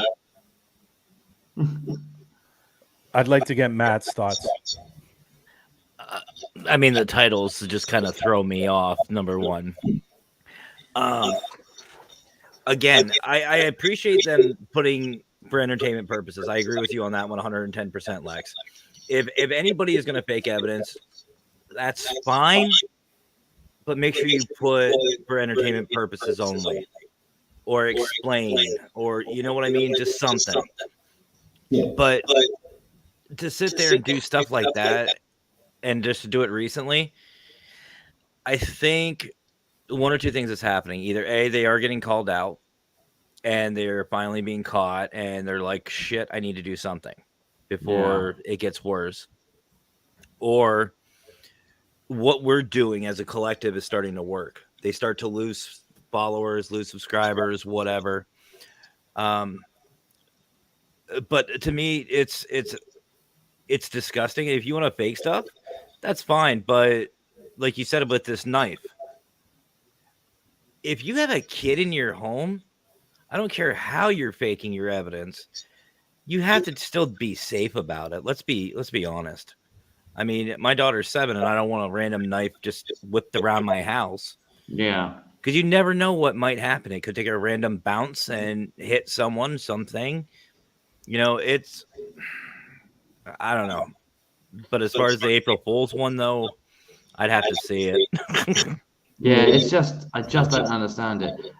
I'd like to get Matt's thoughts. I mean, the titles just kind of throw me off, number one. Again, I appreciate them putting for entertainment purposes. I agree with you on that one 110%, Lex. If anybody is going to fake evidence, that's fine. But make sure you put for entertainment purposes only. Or explain. Or, you know what I mean? Just something. Yeah. But to sit there and do stuff like that, and just to do it recently, I think one or two things is happening. Either A, they are getting called out and they're finally being caught and they're like, shit, I need to do something before it gets worse. Or what we're doing as a collective is starting to work. They start to lose followers, lose subscribers, whatever. But to me, it's disgusting. If you want to fake stuff, that's fine. But like you said with this knife, if you have a kid in your home, I don't care how you're faking your evidence, you have to still be safe about it. Let's be honest. I mean, my daughter's 7, and I don't want a random knife just whipped around my house. Yeah. Because you never know what might happen. It could take a random bounce and hit someone, something. You know, I don't know. But as far as the April Fool's one, though, I'd have to see it. Yeah, it's just I just don't understand it.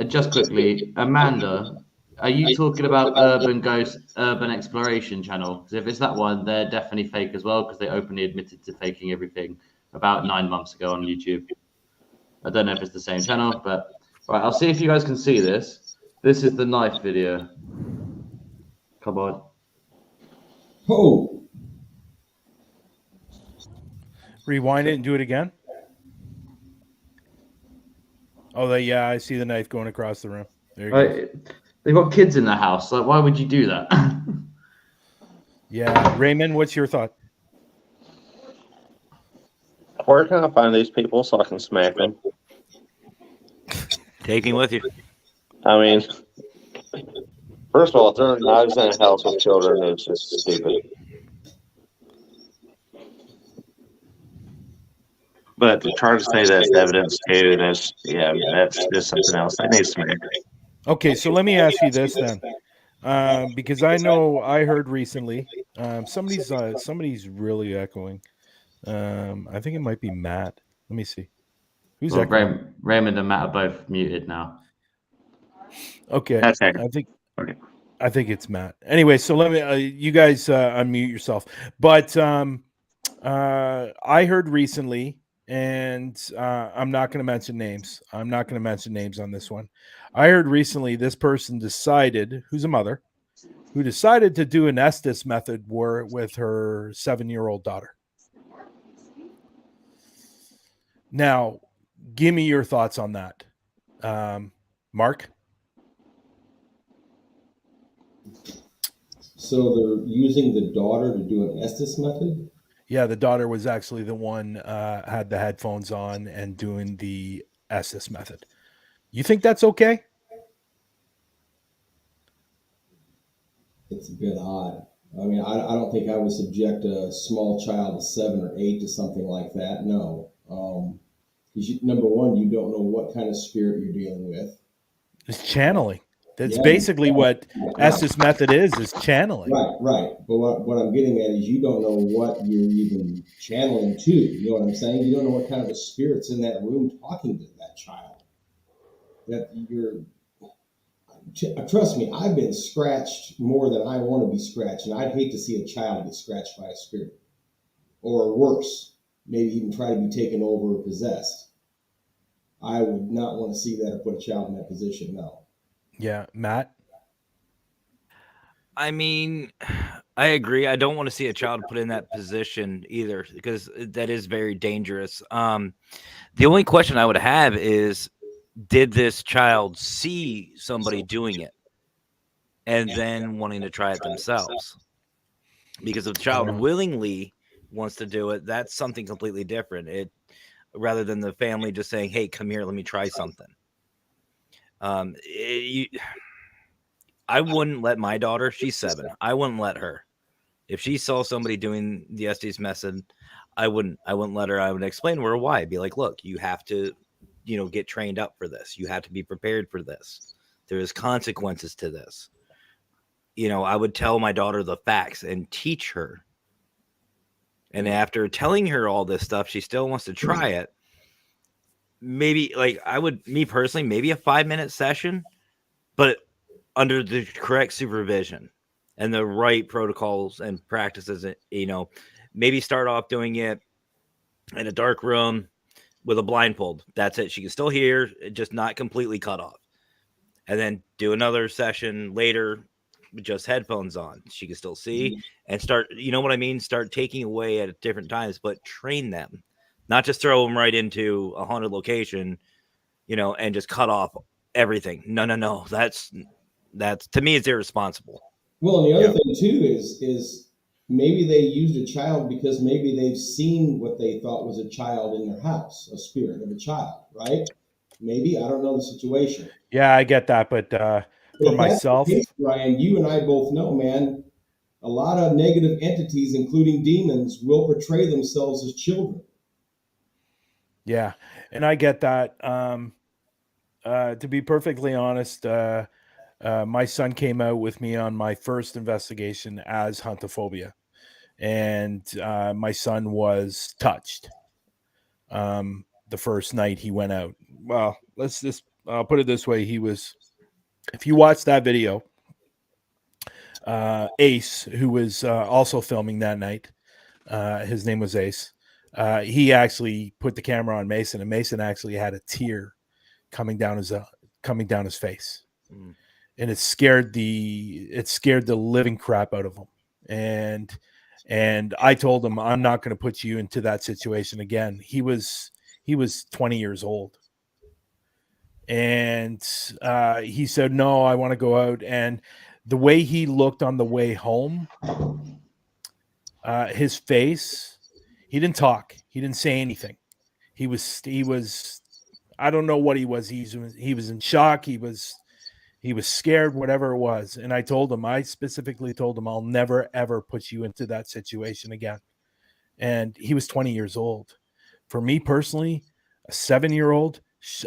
Just quickly, Amanda, are you talking about Urban Exploration channel? Because if it's that one, they're definitely fake as well because they openly admitted to faking everything about 9 months ago on YouTube. I don't know if it's the same channel, but right, I'll see if you guys can see this. This is the knife video. Come on. Oh, Rewind it and do it again. Oh, yeah, I see the knife going across the room. There you go. Right, they've got kids in the house. Like, why would you do that? Yeah, Raymond, what's your thought? Where can I find these people so I can smack them? Take me with you. I mean, first of all, throwing knives in a house with children is just stupid. But to try to say that's evidence too, that's just something else. They need smack. Okay, so let me ask you this then, because I know I heard recently somebody's really echoing. I think it might be Matt. Let me see. Who's Well, echoing? Raymond and Matt are both muted now. Okay, That's echo. I think it's Matt. Anyway, so let me you guys unmute yourself. But I heard recently, and I'm not going to mention names. I'm not going to mention names on this one. I heard recently this person decided, who's a mother, who decided to do an Estes method with her 7-year-old daughter. Now, give me your thoughts on that. Mark? so they're using the daughter to do an Estes method? Yeah, the daughter was actually the one had the headphones on and doing the Estes method. You think that's okay? It's a bit odd. I mean, I don't think I would subject a small child of 7 or 8 to something like that. No. Because number one, you don't know what kind of spirit you're dealing with. It's channeling. That's Yeah. basically what Estes method is channeling. Right. But what I'm getting at is you don't know what you're even channeling to. You know what I'm saying? You don't know what kind of a spirit's in that room talking to that child. That you're. Trust me, I've been scratched more than I want to be scratched, and I'd hate to see a child get scratched by a spirit, or worse, maybe even try to be taken over or possessed. I would not want to see that or put a child in that position. No. Yeah, Matt. I mean, I agree. I don't want to see a child put in that position either, because that is very dangerous. The only question I would have is, did this child see somebody doing it and then wanting to try it themselves? Because if the child willingly wants to do it, that's something completely different. Rather than the family just saying, "Hey, come here, let me try something." I wouldn't let my daughter. She's 7. I wouldn't let her. If she saw somebody doing the Estes method, I wouldn't let her. I would explain to her why. I'd be like, "Look, you have to, get trained up for this. You have to be prepared for this. There is consequences to this." I would tell my daughter the facts and teach her. And after telling her all this stuff, she still wants to try it. Maybe me personally, maybe a 5-minute session, but under the correct supervision and the right protocols and practices. Maybe start off doing it in a dark room with a blindfold. That's it. She can still hear, just not completely cut off. And then do another session later just headphones on. She can still see and start, you know what I mean? Start taking away at different times, but train them, not just throw them right into a haunted location, and just cut off everything. No. That's to me, it's irresponsible. Well, and the other thing too is maybe they used a child because maybe they've seen what they thought was a child in their house, a spirit of a child, right? Maybe, I don't know the situation. Yeah, I get that, but for myself, case, Brian, you and I both know, man, a lot of negative entities, including demons, will portray themselves as children. Yeah, and I get that. To be perfectly honest, my son came out with me on my first investigation as huntophobia, and my son was touched. The first night he went out. Well, I'll put it this way: if you watch that video, Ace, who was also filming that night, his name was Ace. He actually put the camera on Mason, and Mason actually had a tear coming down his face, and it scared the living crap out of him. And I told him, I'm not going to put you into that situation again. He was 20 years old, and he said, no, I want to go out. And the way he looked on the way home, his face, he didn't talk, he didn't say anything. He was I don't know what he was. He was in shock. He was scared, whatever it was. And I specifically told him, I'll never, ever put you into that situation again. And he was 20 years old. For me personally, a 7-year-old,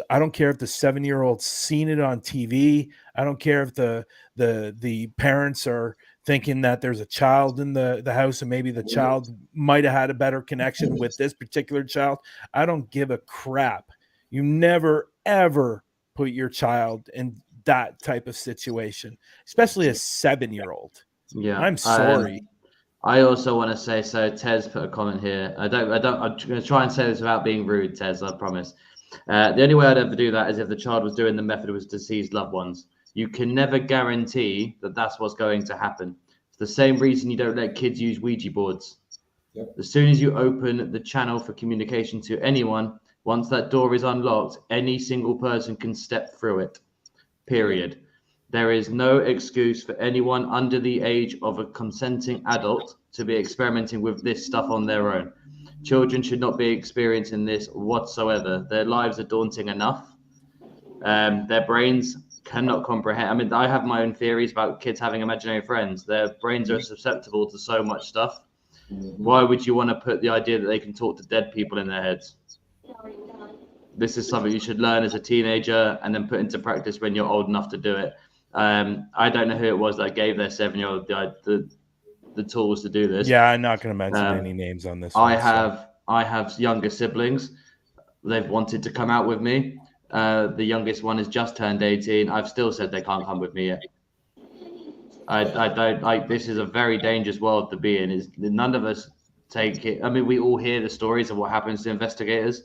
I don't care if the 7-year-old's seen it on TV. I don't care if the parents are thinking that there's a child in the house and maybe the child might have had a better connection with this particular child. I don't give a crap. You never, ever put your child in that type of situation, especially a 7-year-old. Yeah, I'm sorry. I also want to say, so Tez put a comment here. I'm going to try and say this without being rude, Tez, I promise. The only way I'd ever do that is if the child was doing the method with deceased loved ones. You can never guarantee that that's what's going to happen. It's the same reason you don't let kids use Ouija boards. Yep. As soon as you open the channel for communication to anyone, once that door is unlocked, any single person can step through it, period. There is no excuse for anyone under the age of a consenting adult to be experimenting with this stuff on their own. Children should not be experiencing this whatsoever. Their lives are daunting enough. Their brains cannot comprehend. I mean, I have my own theories about kids having imaginary friends. Their brains are susceptible to so much stuff. Why would you want to put the idea that they can talk to dead people in their heads? This is something you should learn as a teenager and then put into practice when you're old enough to do it. I don't know who it was that gave their 7-year-old the tools to do this. Yeah, I'm not going to mention any names on this. I have younger siblings. They've wanted to come out with me. The youngest one has just turned 18. I've still said they can't come with me yet. I don't like. This is a very dangerous world to be in. None of us take it. I mean, we all hear the stories of what happens to investigators.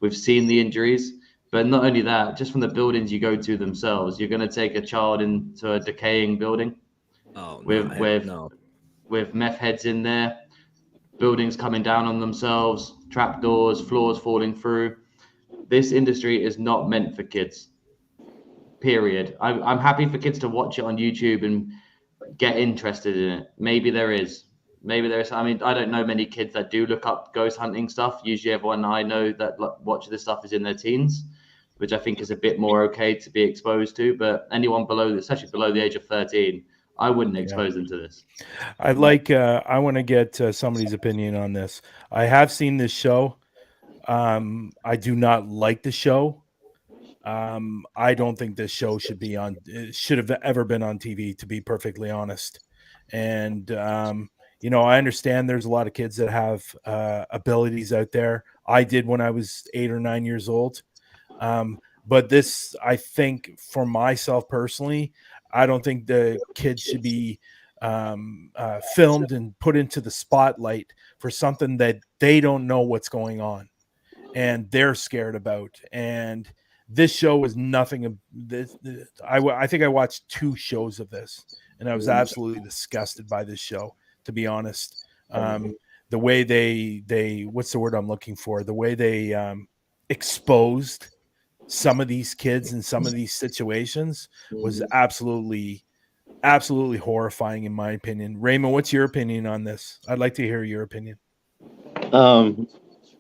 We've seen the injuries. But not only that, just from the buildings you go to themselves, you're going to take a child into a decaying building with meth heads in there, buildings coming down on themselves, trapdoors, floors falling through. This industry is not meant for kids, period. I'm happy for kids to watch it on YouTube and get interested in it. Maybe there is. I mean, I don't know many kids that do look up ghost hunting stuff. Usually everyone I know that watch this stuff is in their teens, which I think is a bit more okay to be exposed to. But anyone especially below the age of 13, I wouldn't expose them to this. I want to get somebody's opinion on this. I have seen this show. I do not like the show. I don't think this show should have ever been on TV, to be perfectly honest. And, I understand there's a lot of kids that have abilities out there. I did when I was 8 or 9 years old. But this, I think for myself personally, I don't think the kids should be filmed and put into the spotlight for something that they don't know what's going on and they're scared about. And this show is nothing. I think I watched 2 shows of this, and I was absolutely disgusted by this show, to be honest. The way they what's the word I'm looking for? The way they exposed some of these kids in some of these situations was absolutely horrifying, in my opinion. Raymond, what's your opinion on this? I'd like to hear your opinion.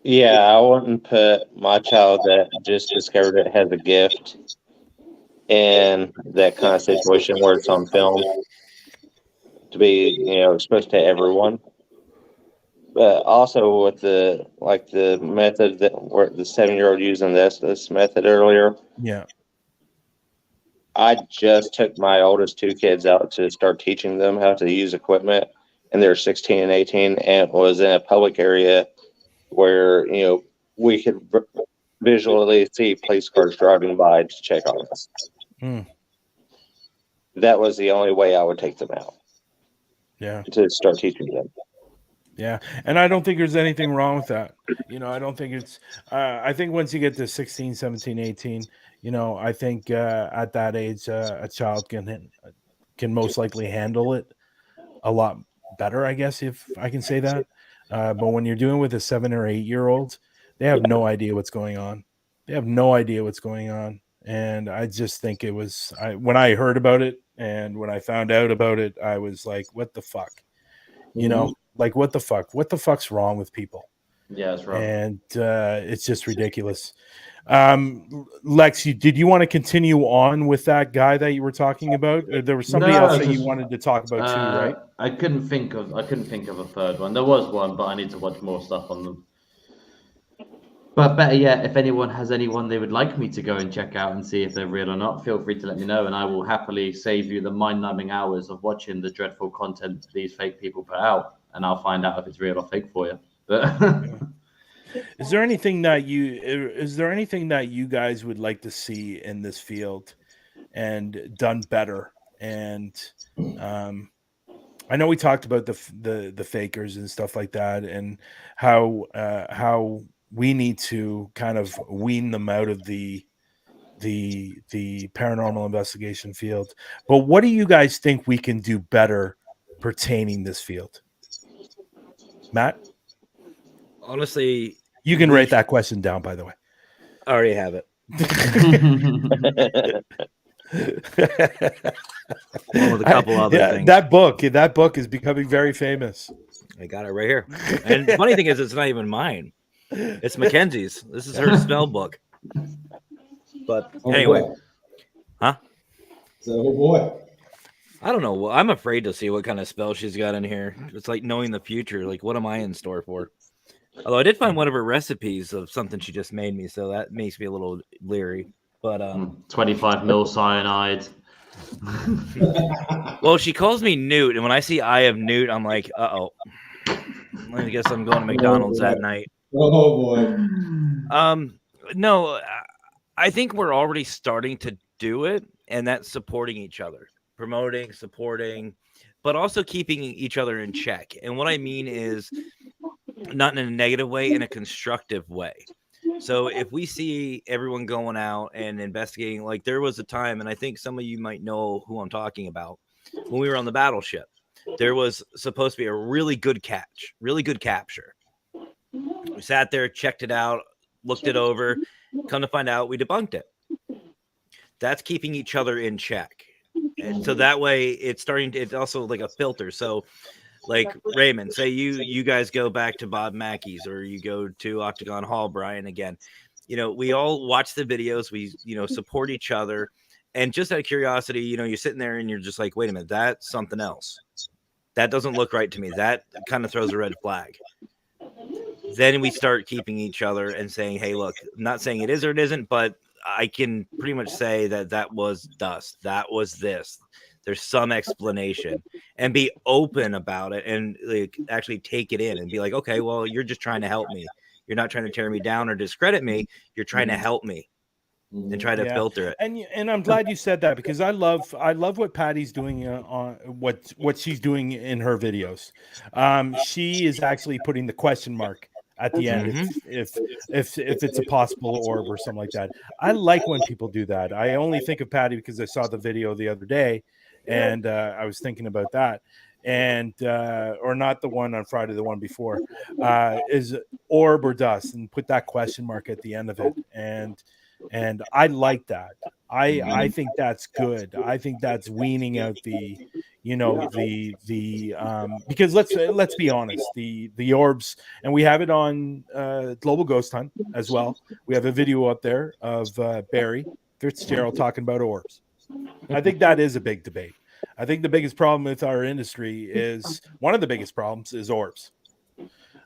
Yeah, I wouldn't put my child that just discovered it has a gift in that kind of situation where it's on film to be, exposed to everyone. But also with the method that where the 7-year-old using this method earlier. Yeah. I just took my oldest 2 kids out to start teaching them how to use equipment, and they're 16 and 18, and it was in a public area where, we could visually see police cars driving by to check on us. That was the only way I would take them out. Yeah. To start teaching them. Yeah. And I don't think there's anything wrong with that. I don't think it's, I think once you get to 16, 17, 18, I think at that age, a child can most likely handle it a lot better, I guess, if I can say that. But when you're doing with a 7 or 8-year-old, they have no idea what's going on. And I just think it was, when I heard about it and when I found out about it, I was like, what the fuck? What the fuck? What the fuck's wrong with people? Yeah, that's right. And it's just ridiculous. Lex, did you want to continue on with that guy that you were talking about? There was somebody else that you wanted to talk about too, right? I couldn't think of a third one. There was one, but I need to watch more stuff on them. But better yet, if anyone has anyone they would like me to go and check out and see if they're real or not, feel free to let me know, and I will happily save you the mind-numbing hours of watching the dreadful content these fake people put out, and I'll find out if it's real or fake for you. But Is there anything that you guys would like to see in this field and done better? And I know we talked about the fakers and stuff like that, and how we need to kind of wean them out of the paranormal investigation field. But what do you guys think we can do better pertaining this field? Matt? Honestly, you can write that question down, by the way. I already have it. Along with a couple other things. That book is becoming very famous. I got it right here. And the funny thing is, it's not even mine. It's Mackenzie's. This is her spell book. But anyway, huh? So, boy, I don't know. I'm afraid to see what kind of spell she's got in here. It's like knowing the future. Like, what am I in store for? Although I did find one of her recipes of something she just made me, so that makes me a little leery. But 25 mil cyanide. Well, she calls me Newt, and when I see Eye of Newt, I'm like, uh-oh. I guess I'm going to McDonald's that night. Oh boy. No, I think we're already starting to do it, and that's supporting each other, promoting, supporting, but also keeping each other in check. And what I mean is not in a negative way, in a constructive way. So if we see everyone going out and investigating, like there was a time, and I think some of you might know who I'm talking about, when we were on the battleship, there was supposed to be a really good catch, really good capture. We sat there, checked it out, looked it over, come to find out we debunked it. That's keeping each other in check. And so that way it's also like a filter. So like Raymond, say you guys go back to Bob Mackey's, or you go to Octagon Hall, Brian, again, we all watch the videos, we, support each other. And just out of curiosity, you're sitting there and you're just like, wait a minute, that's something else. That doesn't look right to me. That kind of throws a red flag. Then we start keeping each other and saying, hey, look, I'm not saying it is or it isn't, but I can pretty much say that was dust. That was this. There's some explanation, and be open about it and like actually take it in and be like, okay, well, you're just trying to help me. You're not trying to tear me down or discredit me. You're trying to help me and try to filter it. And I'm glad you said that, because I love what Patty's doing on what she's doing in her videos. She is actually putting the question mark at the end if it's a possible orb or something like that. I like when people do that. I only think of Patty because I saw the video the other day, And I was thinking about that. And or not the one on Friday, the one before, is orb or dust, and put that question mark at the end of it. And I like that. I think that's good. I think that's weaning out the, because let's be honest, the orbs, and we have it on Global Ghost Hunt as well. We have a video up there of Barry Fitzgerald talking about orbs. I think that is a big debate. I think the biggest problem with our industry is one of the biggest problems is orbs.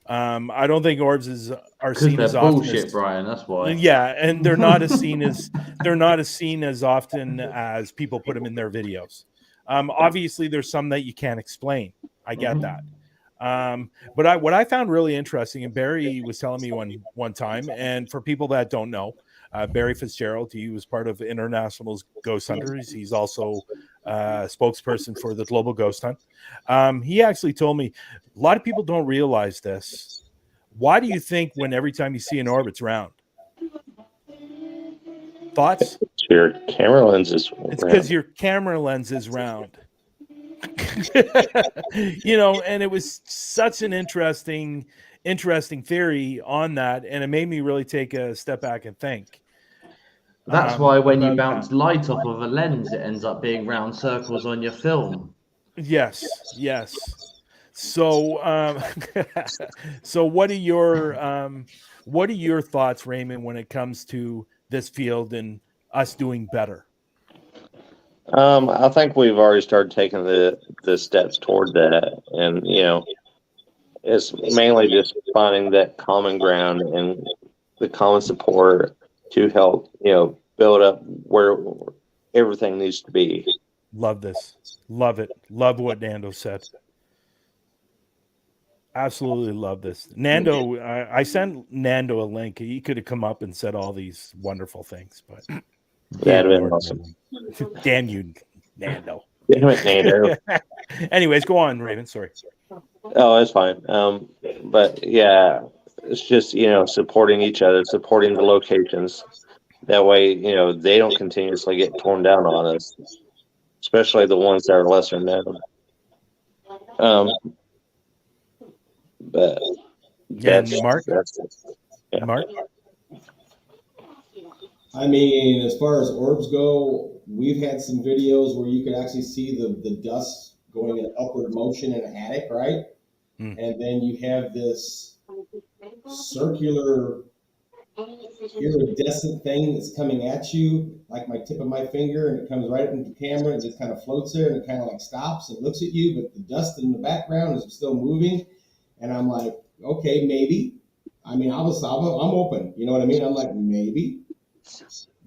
I don't think orbs are seen as often bullshit, as, Brian. That's why. Yeah, and they're not as seen as often as people put them in their videos. Obviously, there's some that you can't explain. I get that. But what I found really interesting, and Barry was telling me one time, and for people that don't know, Barry Fitzgerald, he was part of International's Ghost Hunters. He's also spokesperson for the Global Ghost Hunt. He actually told me a lot of people don't realize this. Why do you think when every time you see an orb, it's round? Thoughts? Your camera lens is round. It's because your camera lens is round. And it was such an interesting theory on that, and it made me really take a step back and think. That's why when you about bounce that. light off of a lens, it ends up being round circles on your film. Yes. So, so what are your thoughts, Raymond, when it comes to this field and us doing better? I think we've already started taking the steps toward that, and it's mainly just finding that common ground and the common support to help build up where everything needs to be. Love this. Love it. Love what Nando said. Absolutely love this. Nando, I sent Nando a link. He could have come up and said all these wonderful things, but That'd have been awesome. Damn you, Nando. Damn it, Nando. Anyways, go on, Raven. Sorry. Oh, that's fine. But yeah, it's just supporting each other, supporting the locations. That way, they don't continuously get torn down on us, especially the ones that are lesser known. But Mark? Yeah. Mark? I mean, as far as orbs go, we've had some videos where you could actually see the dust going in upward motion in an attic, right? And then you have this circular iridescent thing that's coming at you, like my tip of my finger, and it comes right up into the camera and just kind of floats there, and it kind of like stops and looks at you, but the dust in the background is still moving. And I'm like, okay, maybe. I mean, I'm open. You know what I mean? I'm like, maybe.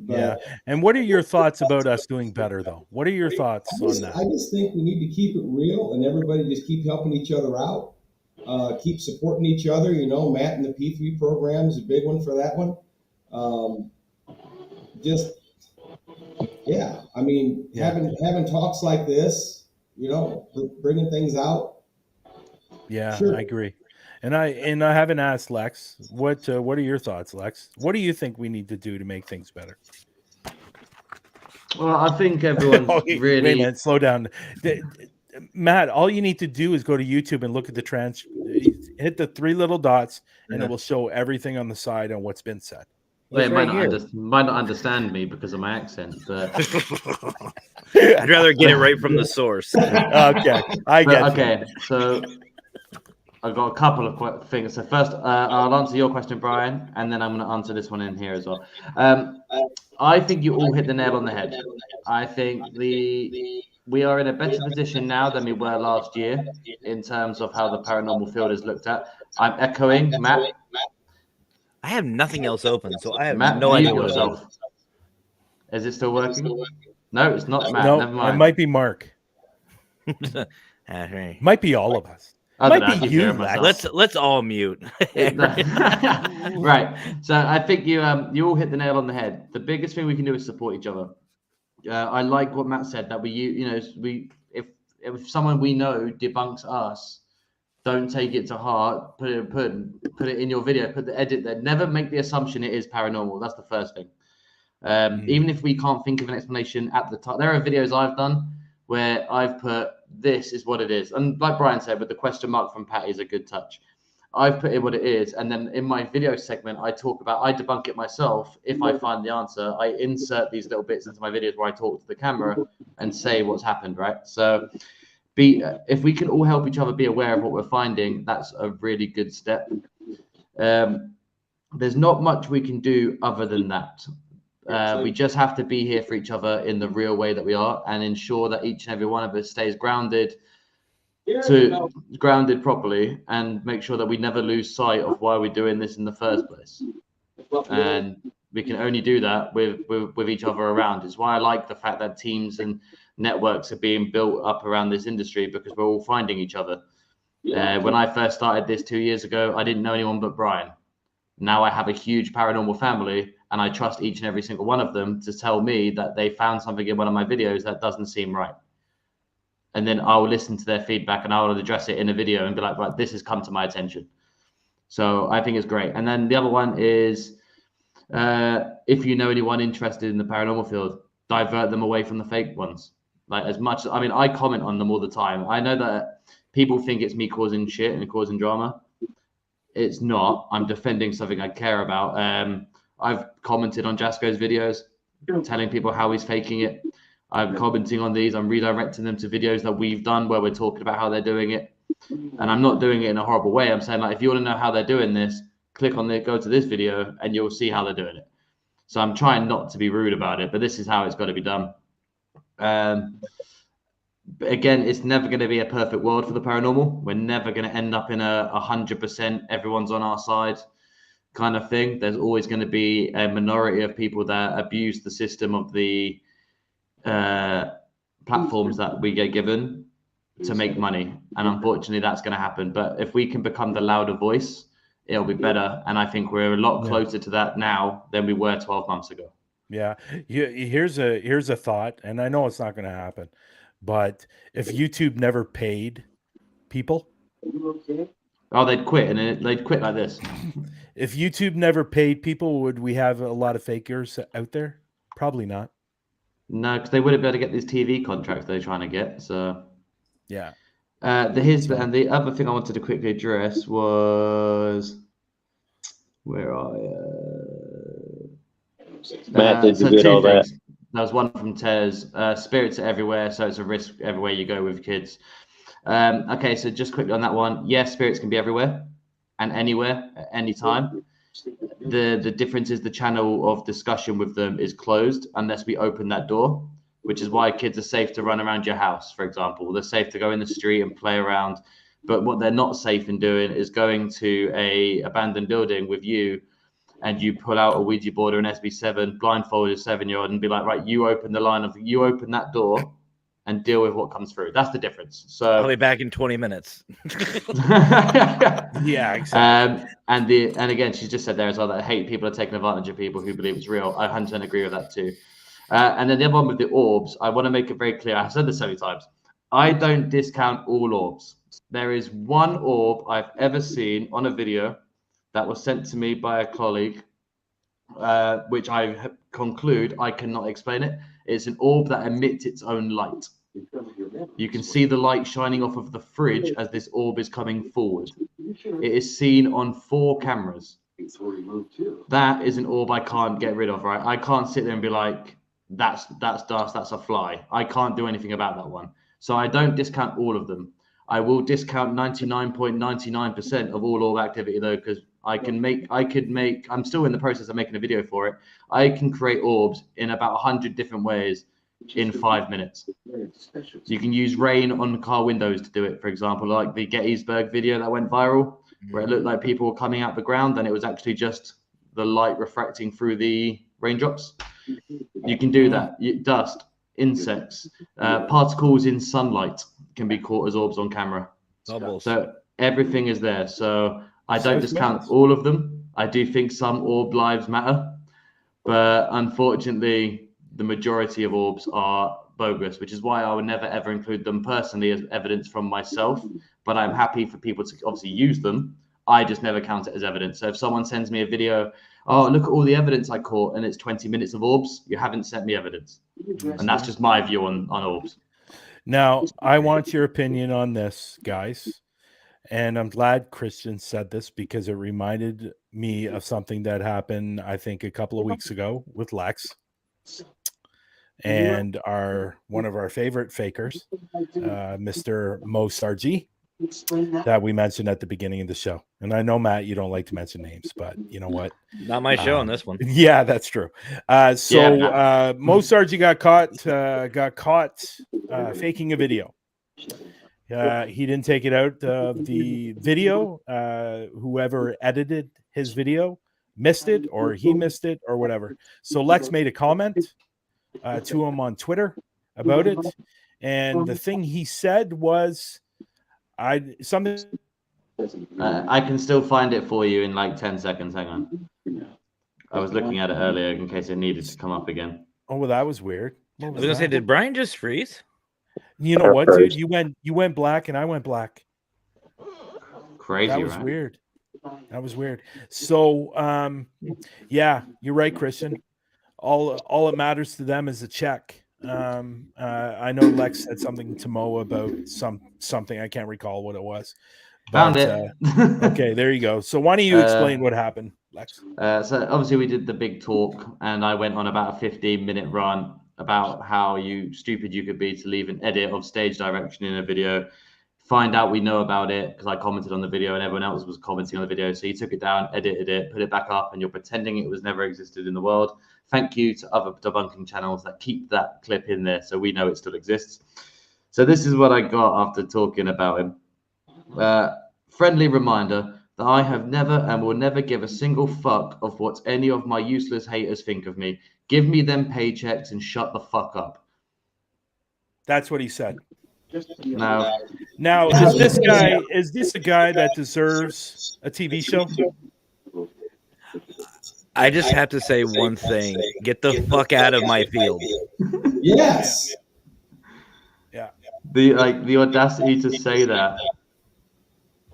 But yeah. And what are your thoughts about us doing better, though? What are your thoughts on that? I just think we need to keep it real, and everybody just keep helping each other out. Keep supporting each other. Matt and the P3 program is a big one for that one. Having talks like this, bringing things out. Yeah, sure. I agree. And I haven't asked Lex. What are your thoughts, Lex? What do you think we need to do to make things better? Well, I think everyone's really. Wait a minute, slow down. Matt, all you need to do is go to YouTube and look at the hit the three little dots, and it will show everything on the side on what's been said. Well, might not understand me because of my accent, but I'd rather get it right from the source. Okay, I get okay, so I've got a couple of things. So first, I'll answer your question, Brian, and then I'm going to answer this one in here as well. I think you all hit the nail on the head. I think we are in a better position now than we were last year in terms of how the paranormal field is looked at. I'm echoing Matt. I have nothing else open, so I have Matt, no idea what it is. Is it still working? No, it's not Matt. No, never mind. It might be Mark. Might be all of us. Might be you, Lex. Let's all mute. Right. So I think you all hit the nail on the head. The biggest thing we can do is support each other. I like what Matt said, that if someone we know debunks us, don't take it to heart. Put it in your video. Put the edit there. Never make the assumption it is paranormal. That's the first thing. Even if we can't think of an explanation at the time, there are videos I've done where I've put, this is what it is. And like Brian said, with the question mark from Patty is a good touch. I've put in what it is. And then in my video segment, I debunk it myself. If I find the answer, I insert these little bits into my videos where I talk to the camera and say what's happened, right? So if we can all help each other be aware of what we're finding, that's a really good step. There's not much we can do other than that. We just have to be here for each other in the real way that we are, and ensure that each and every one of us stays grounded properly, and make sure that we never lose sight of why we're doing this in the first place. And we can only do that with each other around. It's why I like the fact that teams and networks are being built up around this industry, because we're all finding each other. When I first started this 2 years ago, I didn't know anyone but Brian. Now I have a huge paranormal family, and I trust each and every single one of them to tell me that they found something in one of my videos that doesn't seem right. And then I'll listen to their feedback and I'll address it in a video and be like, right, this has come to my attention. So I think it's great. And then the other one is, if you know anyone interested in the paranormal field, divert them away from the fake ones. Like, as much, I mean, I comment on them all the time. I know that people think it's me causing shit and causing drama. It's not. I'm defending something I care about. I've commented on Jasko's videos, telling people how he's faking it. I'm commenting on these. I'm redirecting them to videos that we've done where we're talking about how they're doing it. And I'm not doing it in a horrible way. I'm saying, like, if you want to know how they're doing this, click on go to this video and you'll see how they're doing it. So I'm trying not to be rude about it, but this is how it's got to be done. But again, it's never going to be a perfect world for the paranormal. We're never going to end up in a 100% everyone's on our side kind of thing. There's always going to be a minority of people that abuse the system of the platforms that we get given to make money, and unfortunately that's going to happen. But if we can become the louder voice, it'll be better, and I think we're a lot closer to that now than we were 12 months ago. Yeah, here's a thought, and I know it's not going to happen, but if YouTube never paid people, they'd quit, and they'd quit like this. If YouTube never paid people, would we have a lot of fakers out there? Probably not. No, because they wouldn't be able to get these TV contracts they're trying to get. So, yeah. And the other thing I wanted to quickly address was, where are Matt, did you get all that? There was one from Tez. Spirits are everywhere, so it's a risk everywhere you go with kids. Okay, so just quickly on that one. Yes, spirits can be everywhere and anywhere at any time. The difference is the channel of discussion with them is closed unless we open that door, which is why kids are safe to run around your house, for example. They're safe to go in the street and play around. But what they're not safe in doing is going to a abandoned building with you, and you pull out a Ouija board or an SB7, blindfold a 7-year-old, and be like, right, you open that door and deal with what comes through. That's the difference. So I'll be back in 20 minutes. Yeah, exactly. And again, she just said there as well that I hate people are taking advantage of people who believe it's real. I 100% agree with that too. And then the other one with the orbs, I want to make it very clear. I've said this so many times. I don't discount all orbs. There is one orb I've ever seen on a video that was sent to me by a colleague, which I conclude I cannot explain it. It's an orb that emits its own light. You can see the light shining off of the fridge as this orb is coming forward. It is seen on 4 cameras. That is an orb I can't get rid of, right? I can't sit there and be like, that's dust, that's a fly. I can't do anything about that one. So I don't discount all of them. I will discount 99.99% of all orb activity though, because I'm still in the process of making a video for it. I can create orbs in about 100 different ways in 5 minutes. You can use rain on car windows to do it, for example, like the Gettysburg video that went viral, where it looked like people were coming out the ground and it was actually just the light refracting through the raindrops. You can do that. Dust, insects, particles in sunlight can be caught as orbs on camera. So everything is there. So I don't discount all of them. I do think some orb lives matter, but unfortunately, the majority of orbs are bogus, which is why I would never ever include them personally as evidence from myself. But I'm happy for people to obviously use them. I just never count it as evidence. So if someone sends me a video, oh, look at all the evidence I caught, and it's 20 minutes of orbs, you haven't sent me evidence. And that's just my view on orbs. Now, I want your opinion on this, guys. And I'm glad Christian said this because it reminded me of something that happened, I think, a couple of weeks ago with Lex and one of our favorite fakers, Mr. Mo Sargi, that we mentioned at the beginning of the show. And I know, Matt, you don't like to mention names, but you know what? Not my show on this one. Yeah, that's true. Mo Sargi got caught faking a video. He didn't take it out of the video. Whoever edited his video missed it, or he missed it, or whatever. So Lex made a comment to him on Twitter about it, and the thing he said was, I can still find it for you in like 10 seconds. Hang on. I was looking at it earlier in case it needed to come up again. Oh, well, that was weird. I was gonna say, did Brian just freeze? You know what, dude? You went black and I went black. Crazy. That was right? weird. That was weird. So, yeah, you're right, Christian. All it matters to them is a check. I know Lex said something to Mo about something. I can't recall what it was. Found it. Okay, there you go. So why don't you explain what happened, Lex? So obviously we did the big talk, and I went on about a 15-minute run about how stupid you could be to leave an edit of stage direction in a video. Find out we know about it because I commented on the video and everyone else was commenting on the video. So you took it down, edited it, put it back up, and you're pretending it was never existed in the world. Thank you to other debunking channels that keep that clip in there so we know it still exists. So this is what I got after talking about him. Friendly reminder that I have never and will never give a single fuck of what any of my useless haters think of me. Give me them paychecks and shut the fuck up. That's what he said. Now, is this a guy that deserves a TV show? I just have to say one thing. Get the fuck out of my field. Yes. Yeah. The audacity to say that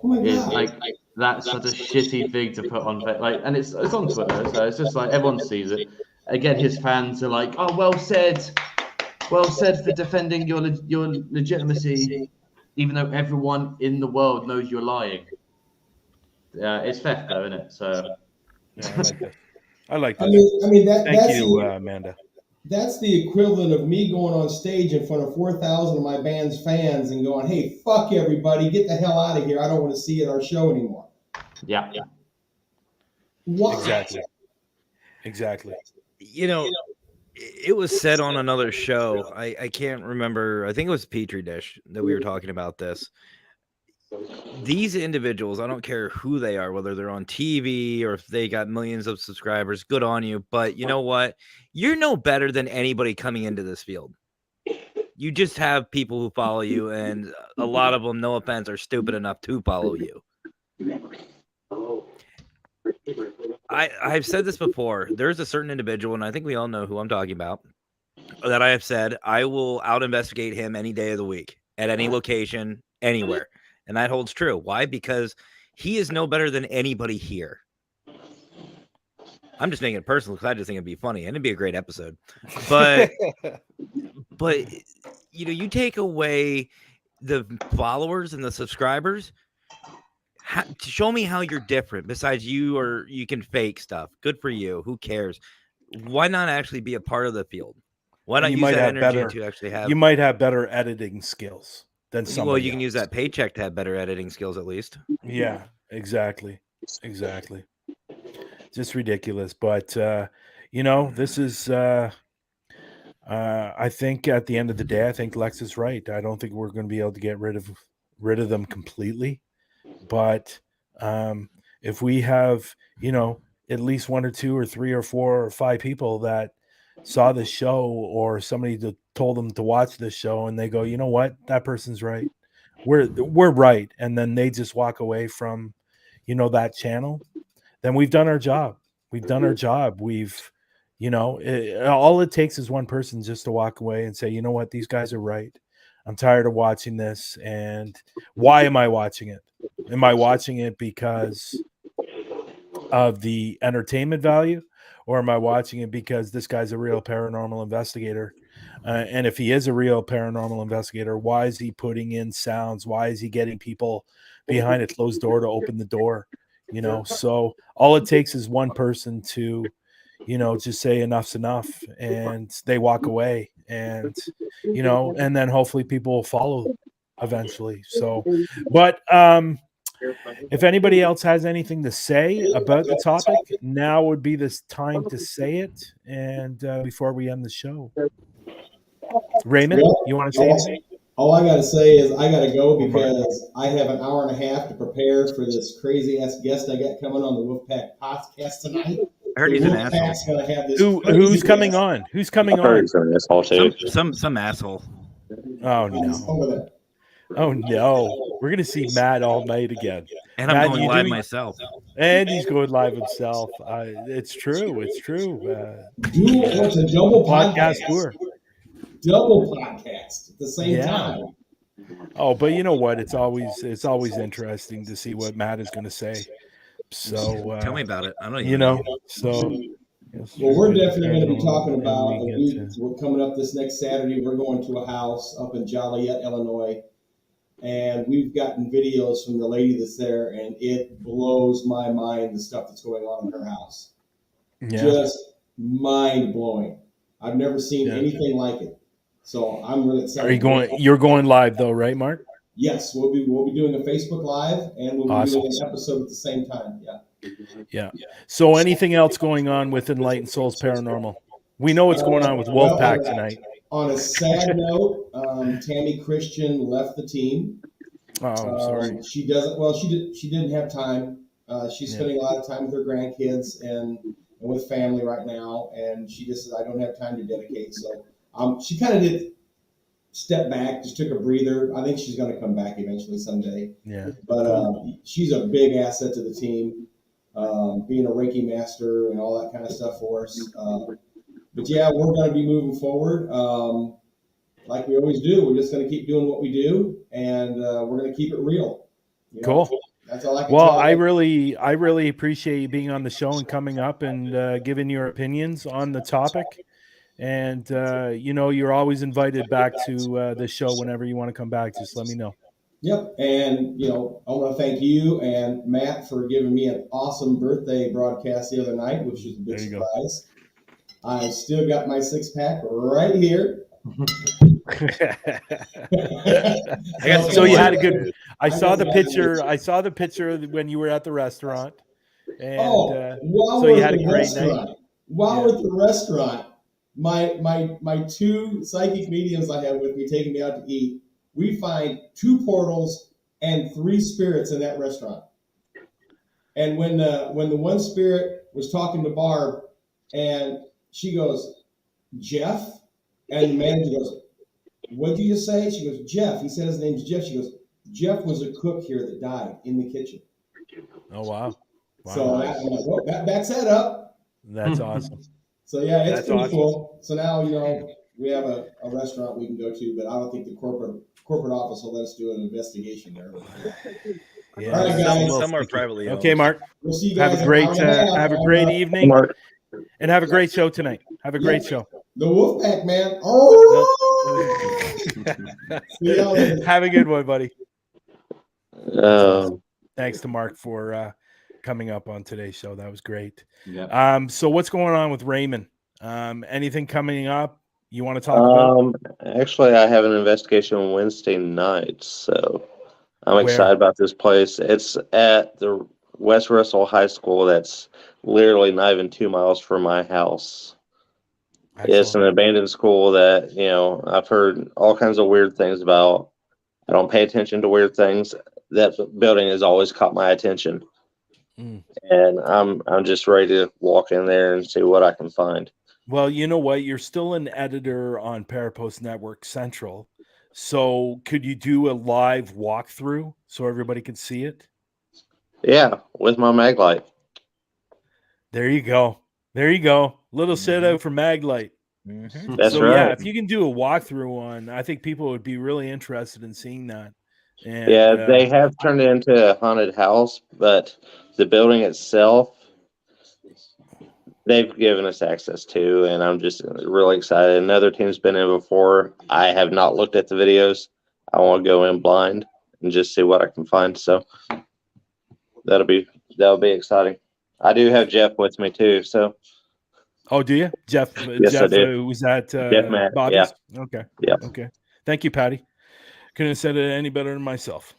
Oh my is God. like that's such a shitty thing to put on, like, and it's on Twitter, so it's just like everyone sees it. Again, his fans are like, "Oh, well said for defending your legitimacy," even though everyone in the world knows you're lying. It's theft, though, isn't it? So, yeah, I like this. I mean that. Thank that's you, Amanda. That's the equivalent of me going on stage in front of 4,000 of my band's fans and going, "Hey, fuck everybody, get the hell out of here. I don't want to see it our show anymore." yeah. Why? Exactly. You know, it was said on another show. I can't remember. I think it was Petri Dish that we were talking about this. These individuals, I don't care who they are, whether they're on TV or if they got millions of subscribers, good on you. But you know what? You're no better than anybody coming into this field. You just have people who follow you, and a lot of them, no offense, are stupid enough to follow you. I've said this before. There's a certain individual, and I think we all know who I'm talking about, that I have said I will out-investigate him any day of the week, at any location, anywhere. And that holds true. Why? Because he is no better than anybody here. I'm just making it personal because I just think it'd be funny and it'd be a great episode. But you take away the followers and the subscribers. Show me how you're different. Besides you can fake stuff. Good for you. Who cares? Why not actually be a part of the field? Why not use that energy to actually have? You might have better editing skills than somebody. Well, you can use that paycheck to have better editing skills, at least. Yeah, exactly. Just ridiculous. But this is. I think at the end of the day, I think Lex is right. I don't think we're going to be able to get rid of them completely. But if we have, at least one or two or three or four or five people that saw this show or somebody that told them to watch this show and they go, you know what, that person's right. We're right. And then they just walk away from, that channel. Then we've done our job. All it takes is one person just to walk away and say, you know what, these guys are right. I'm tired of watching this. And why am I watching it? Am I watching it because of the entertainment value? Or am I watching it because this guy's a real paranormal investigator And if he is a real paranormal investigator, why is he putting in sounds? Why is he getting people behind a closed door to open the door? So all it takes is one person to, just say enough's enough, and they walk away, and, and then hopefully people will follow eventually. So, but if anybody else has anything to say about the topic, now would be this time to say it. And before we end the show, Raymond, you want to say anything? All I got to say is I got to go because I have an hour and a half to prepare for this crazy ass guest I got coming on the Wolfpack podcast tonight. I heard he's an asshole. Gonna have this Who's coming on? Who's coming on? Some asshole. Oh no! Oh no! We're gonna see Matt all night again. And I'm going live myself. And he's going live himself. It's true. It's true. It's a double podcast tour. Double podcast at the same time. Oh, but you know what? It's always interesting to see what Matt is going to say. So tell me about it. I don't even know. So. Well, we're definitely going to be talking about. We're coming up this next Saturday. We're going to a house up in Joliet, Illinois. And we've gotten videos from the lady that's there, and it blows my mind, the stuff that's going on in her house. Yeah. Just mind-blowing. I've never seen anything like it. So I'm really excited. You're going live, though, right, Mark? Yes, we'll be doing a Facebook Live, and we'll be doing an episode at the same time. Yeah. So anything else going on with Enlightened Souls Paranormal? We know what's going on with Wolfpack tonight. On a sad note, Tammy Christian left the team. Oh, I'm sorry. She doesn't. Well, she didn't have time. She's spending a lot of time with her grandkids and with family right now, and she just said, "I don't have time to dedicate." So she kind of did step back, just took a breather. I think she's going to come back eventually someday. Yeah. But she's a big asset to the team, being a Reiki master and all that kind of stuff for us. But yeah, we're going to be moving forward like we always do. We're just going to keep doing what we do, and we're going to keep it real. Cool. That's all I can tell you. I really appreciate you being on the show and coming up and giving your opinions on the topic. And, you're always invited back to the show whenever you want to come back. Just let me know. Yep. And, I want to thank you and Matt for giving me an awesome birthday broadcast the other night, which was a big surprise. I still got my 6-pack right here. So you had a good. I saw the picture. I saw the picture when you were at the restaurant, and so you had a great night. While we're at the restaurant, my 2 psychic mediums I have with me taking me out to eat. We find 2 portals and 3 spirits in that restaurant. And when the one spirit was talking to Barb, and she goes, "Jeff," and the manager goes, "What did you just say?" She goes, "Jeff." He said his name's Jeff. She goes, "Jeff was a cook here that died in the kitchen." Oh wow! So that backs that up. That's awesome. So yeah, it's pretty cool. So now we have a restaurant we can go to, but I don't think the corporate office will let us do an investigation there. Yeah. All right, guys. Somewhere privately. Okay, Mark. We'll see you guys. Have a great evening, Mark. And have a great show tonight. Have a great show. The Wolfpack, man. Oh! Have a good one, buddy. Awesome. Thanks to Mark for coming up on today's show. That was great. Yeah. So what's going on with Raymond? Anything coming up you want to talk about? Actually, I have an investigation on Wednesday night, so I'm excited about this place. It's at the West Russell High School. That's literally not even 2 miles from my house. Excellent. It's an abandoned school that, I've heard all kinds of weird things about. I don't pay attention to weird things. That building has always caught my attention. And I'm just ready to walk in there and see what I can find. Well, you know what? You're still an editor on Parapost Network Central. So could you do a live walkthrough so everybody can see it? Yeah, with my mag light. There you go. Little shout out for Maglite. Mm-hmm. That's so right. Yeah, if you can do a walkthrough on, I think people would be really interested in seeing that. And, yeah, they have turned it into a haunted house, but the building itself, they've given us access to, and I'm just really excited. Another team's been in before. I have not looked at the videos. I want to go in blind and just see what I can find. So that'll be exciting. I do have Jeff with me too. So Oh, do you, Jeff? Yes, Jeff, I do. was that Jeff Matt, Bobby's? Okay. Yeah. Okay. Thank you, Patty. Couldn't have said it any better than myself.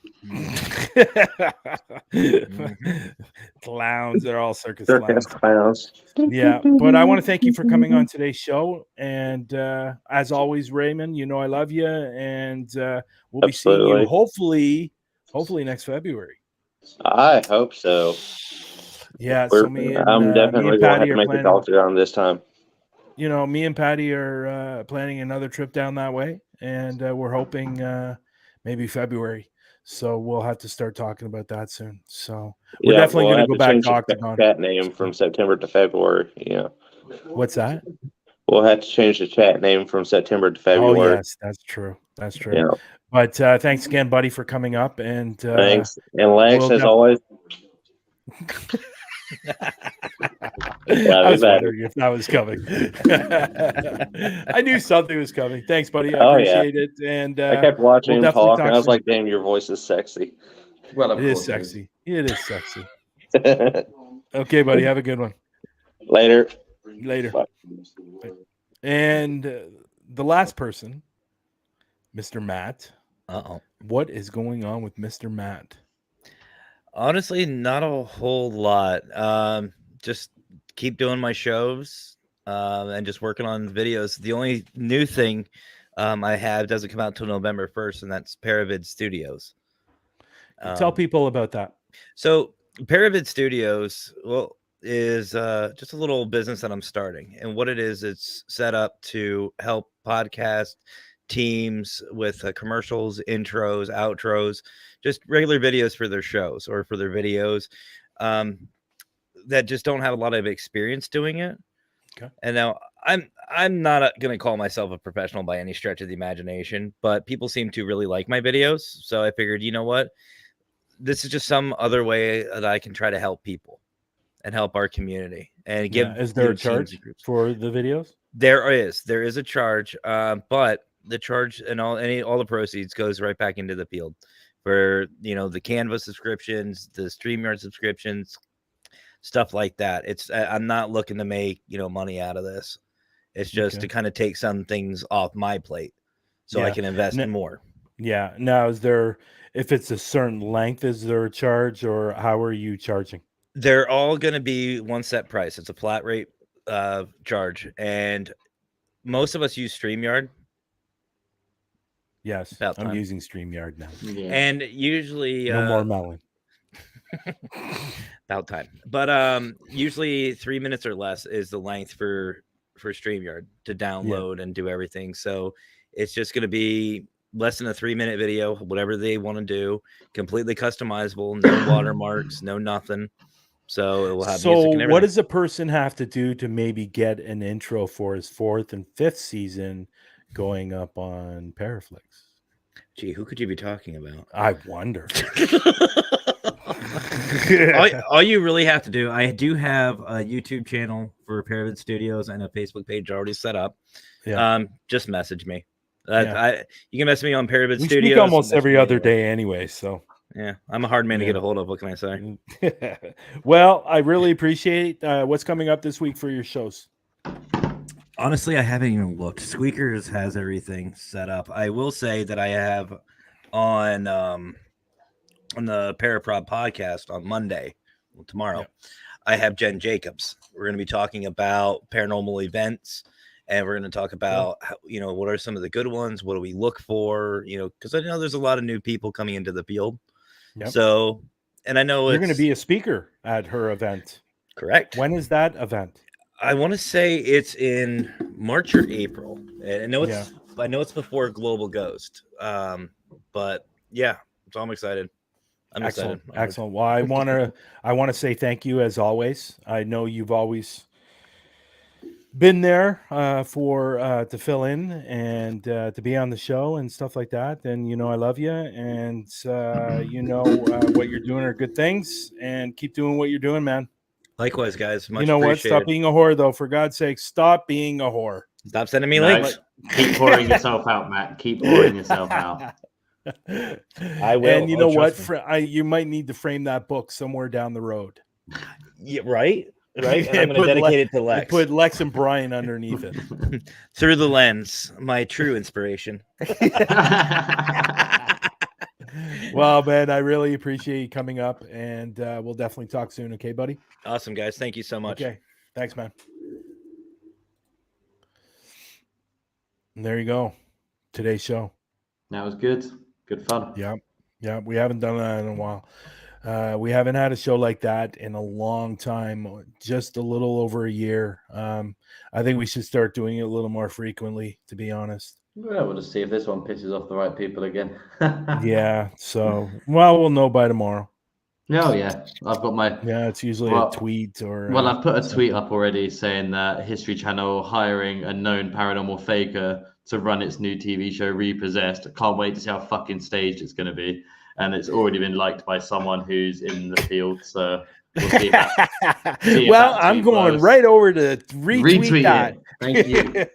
Clowns, they're all circus clowns. Yeah, but I want to thank you for coming on today's show. And as always, Raymond, you know I love you, and we'll be seeing you hopefully next February. I hope so. Yeah, so I'm definitely going to have to make a doctor on this time. You know, me and Patty are planning another trip down that way, and we're hoping maybe February. So we'll have to start talking about that soon. So we're definitely going to go back to Octagon. Chat name from September to February. Yeah. What's that? We'll have to change the chat name from September to February. Oh yes, that's true. That's true. Yeah. But thanks again, buddy, for coming up. And thanks. And Lex, as always. I was wondering if that was coming. I knew something was coming. Thanks, buddy. I appreciate it. And I kept watching him talk, and I was like, "Damn, your voice is sexy." Well, it is sexy. It is sexy. Okay, buddy. Have a good one. Later. Bye. And the last person, Mr. Matt. What is going on with Mr. Matt? Honestly, not a whole lot. Just keep doing my shows and just working on videos. The only new thing I have doesn't come out until November 1st, and that's Paravid Studios. Tell people about that. So Paravid Studios, is just a little business that I'm starting. And what it is, it's set up to help podcast teams with commercials, intros, outros, just regular videos for their shows or for their videos that just don't have a lot of experience doing it. Okay. And now I'm not going to call myself a professional by any stretch of the imagination, but people seem to really like my videos. So I figured, you know what? This is just some other way that I can try to help people and help our community and give. Is there a charge for the videos? There is a charge, but the charge and all the proceeds goes right back into the field for, the Canva subscriptions, the StreamYard subscriptions, stuff like that. I'm not looking to make, money out of this. It's just to kind of take some things off my plate so I can invest in more. Yeah. Now, if it's a certain length, is there a charge, or how are you charging? They're all going to be one set price. It's a flat rate charge. And most of us use StreamYard. Yes, I'm using StreamYard now. Yeah. And usually no more melon. About time. But usually 3 minutes or less is the length for StreamYard to download and do everything. So it's just going to be less than a 3-minute video, whatever they want to do, completely customizable, no watermarks, no nothing. So it will have music and everything. What does a person have to do to maybe get an intro for his 4th and 5th season going up on Paraflix? Gee, who could you be talking about? I wonder. all you really have to do, I do have a YouTube channel for Paravid Studios and a Facebook page already set up. Yeah. Just message me. You can message me on Paravid Studios. We speak almost every other day anyway, so. Yeah, I'm a hard man to get a hold of. What can I say? Well, I really appreciate what's coming up this week for your shows. Honestly, I haven't even looked. Squeakers has everything set up. I will say that I have on the Paraprod podcast on Monday, tomorrow, I have Jen Jacobs. We're going to be talking about paranormal events, and we're going to talk about how, what are some of the good ones? What do we look for? Because I know there's a lot of new people coming into the field. Yep. So, and I know you're going to be a speaker at her event. Correct. When is that event? I want to say it's in March or April. I know it's before Global Ghost. But yeah, so I'm excited. Excellent. Well, I want to say thank you as always. I know you've always been there to fill in and to be on the show and stuff like that. And I love you, and what you're doing are good things, and keep doing what you're doing, man. Likewise, guys. Much You know what? appreciated. Stop being a whore, though. For God's sake, stop being a whore. Stop sending me No, links. keep pouring yourself out, Matt. Keep pouring yourself out. I will. And you know what? Trust me. You might need to frame that book somewhere down the road. Yeah, right? Right? And I'm Put going to dedicate it to And Lex. put Lex and Bryan underneath it. Through the Lens, my true inspiration. Well, man, I really appreciate you coming up, and we'll definitely talk soon. Okay, buddy? Awesome, guys. Thank you so much. Okay. Thanks, man. And there you go. Today's show. That was good. Good fun. Yeah. Yeah. We haven't done that in a while. We haven't had a show like that in a long time, just a little over a year. I think we should start doing it a little more frequently, to be honest. Well, we'll just see if this one pisses off the right people again. Yeah. So, well, we'll know by tomorrow. Oh, yeah. I've got my... Yeah, it's usually a tweet or... Well, I've put a tweet up already saying that History Channel hiring a known paranormal faker to run its new TV show, Repossessed. I can't wait to see how fucking staged it's going to be. And it's already been liked by someone who's in the field. So we'll see if that, well, I'm going right over to retweet that. Thank you.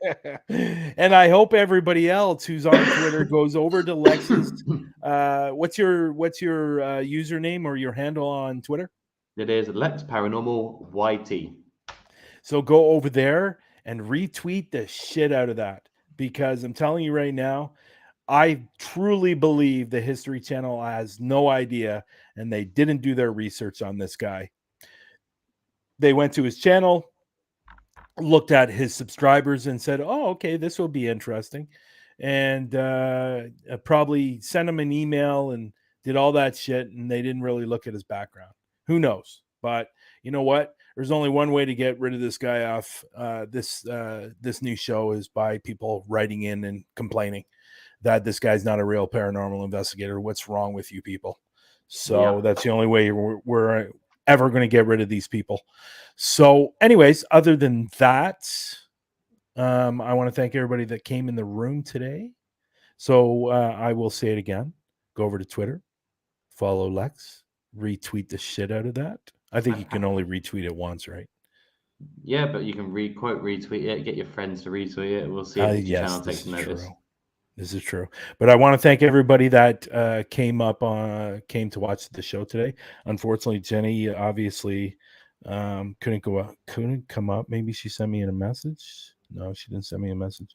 And I hope everybody else who's on Twitter goes over to Lex's. What's your username or your handle on Twitter? It is Lex Paranormal YT. So go over there and retweet the shit out of that, because I'm telling you right now, I truly believe the History Channel has no idea, and they didn't do their research on this guy. They went to his channel, looked at his subscribers, and said, "Oh, okay, this will be interesting," and probably sent him an email and did all that shit, and they didn't really look at his background. Who knows? But you know what? There's only one way to get rid of this guy off this new show is by people writing in and complaining that this guy's not a real paranormal investigator. What's wrong with you people? So that's the only way we're ever going to get rid of these people. So anyways, other than that, I want to thank everybody that came in the room today. So I will say it again. Go over to Twitter, follow Lex, retweet the shit out of that. I think you can only retweet it once, right? Yeah, but you can retweet it, get your friends to retweet it. We'll see if the channel takes notice. True. This is true. But I want to thank everybody that came to watch the show today. Unfortunately, Jenny obviously couldn't come up. Maybe she sent me a message. No, she didn't send me a message.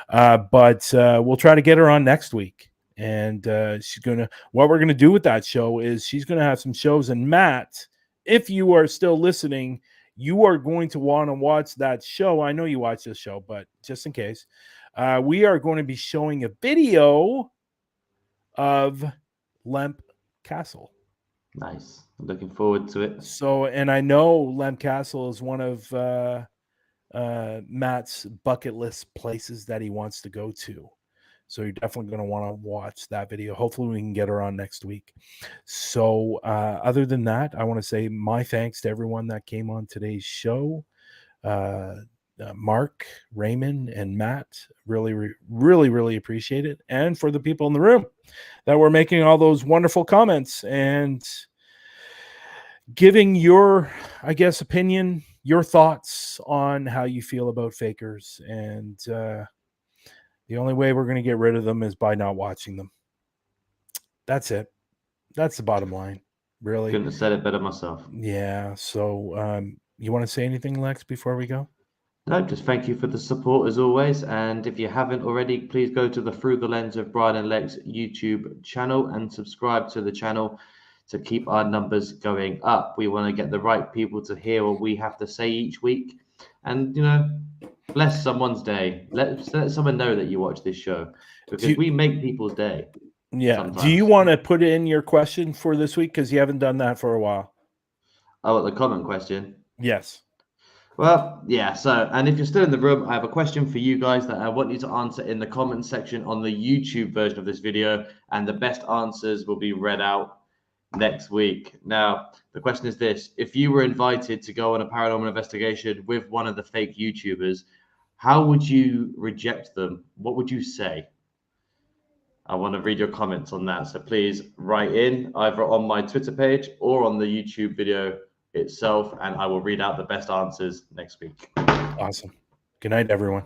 But we'll try to get her on next week. And what we're gonna do with that show is she's gonna have some shows. And Matt, if you are still listening, you are going to want to watch that show. I know you watch this show, but just in case. We are going to be showing a video of Lemp Castle. Nice. I'm looking forward to it. So, and I know Lemp Castle is one of Matt's bucket list places that he wants to go to. So you're definitely going to want to watch that video. Hopefully we can get her on next week. So other than that, I want to say my thanks to everyone that came on today's show. Mark, Raymond, and Matt, really appreciate it. And for the people in the room that were making all those wonderful comments and giving your, I guess, opinion, your thoughts on how you feel about fakers. And the only way we're going to get rid of them is by not watching them. That's it. That's the bottom line, really. Couldn't have said it better myself. Yeah. So you want to say anything, Lex, before we go? No, just thank you for the support as always. And if you haven't already, please go to the Through the Lens of Bryan and Lex YouTube channel and subscribe to the channel to keep our numbers going up. We want to get the right people to hear what we have to say each week. And, bless someone's day. Let someone know that you watch this show, because we make people's day. Yeah. Sometimes. Do you want to put in your question for this week? Because you haven't done that for a while. Oh, the comment question? Yes. Well, yeah. So, and if you're still in the room, I have a question for you guys that I want you to answer in the comment section on the YouTube version of this video. And the best answers will be read out next week. Now, the question is this: if you were invited to go on a paranormal investigation with one of the fake YouTubers, how would you reject them? What would you say? I want to read your comments on that. So please write in either on my Twitter page or on the YouTube video itself, and I will read out the best answers next week. Awesome. Good night, everyone.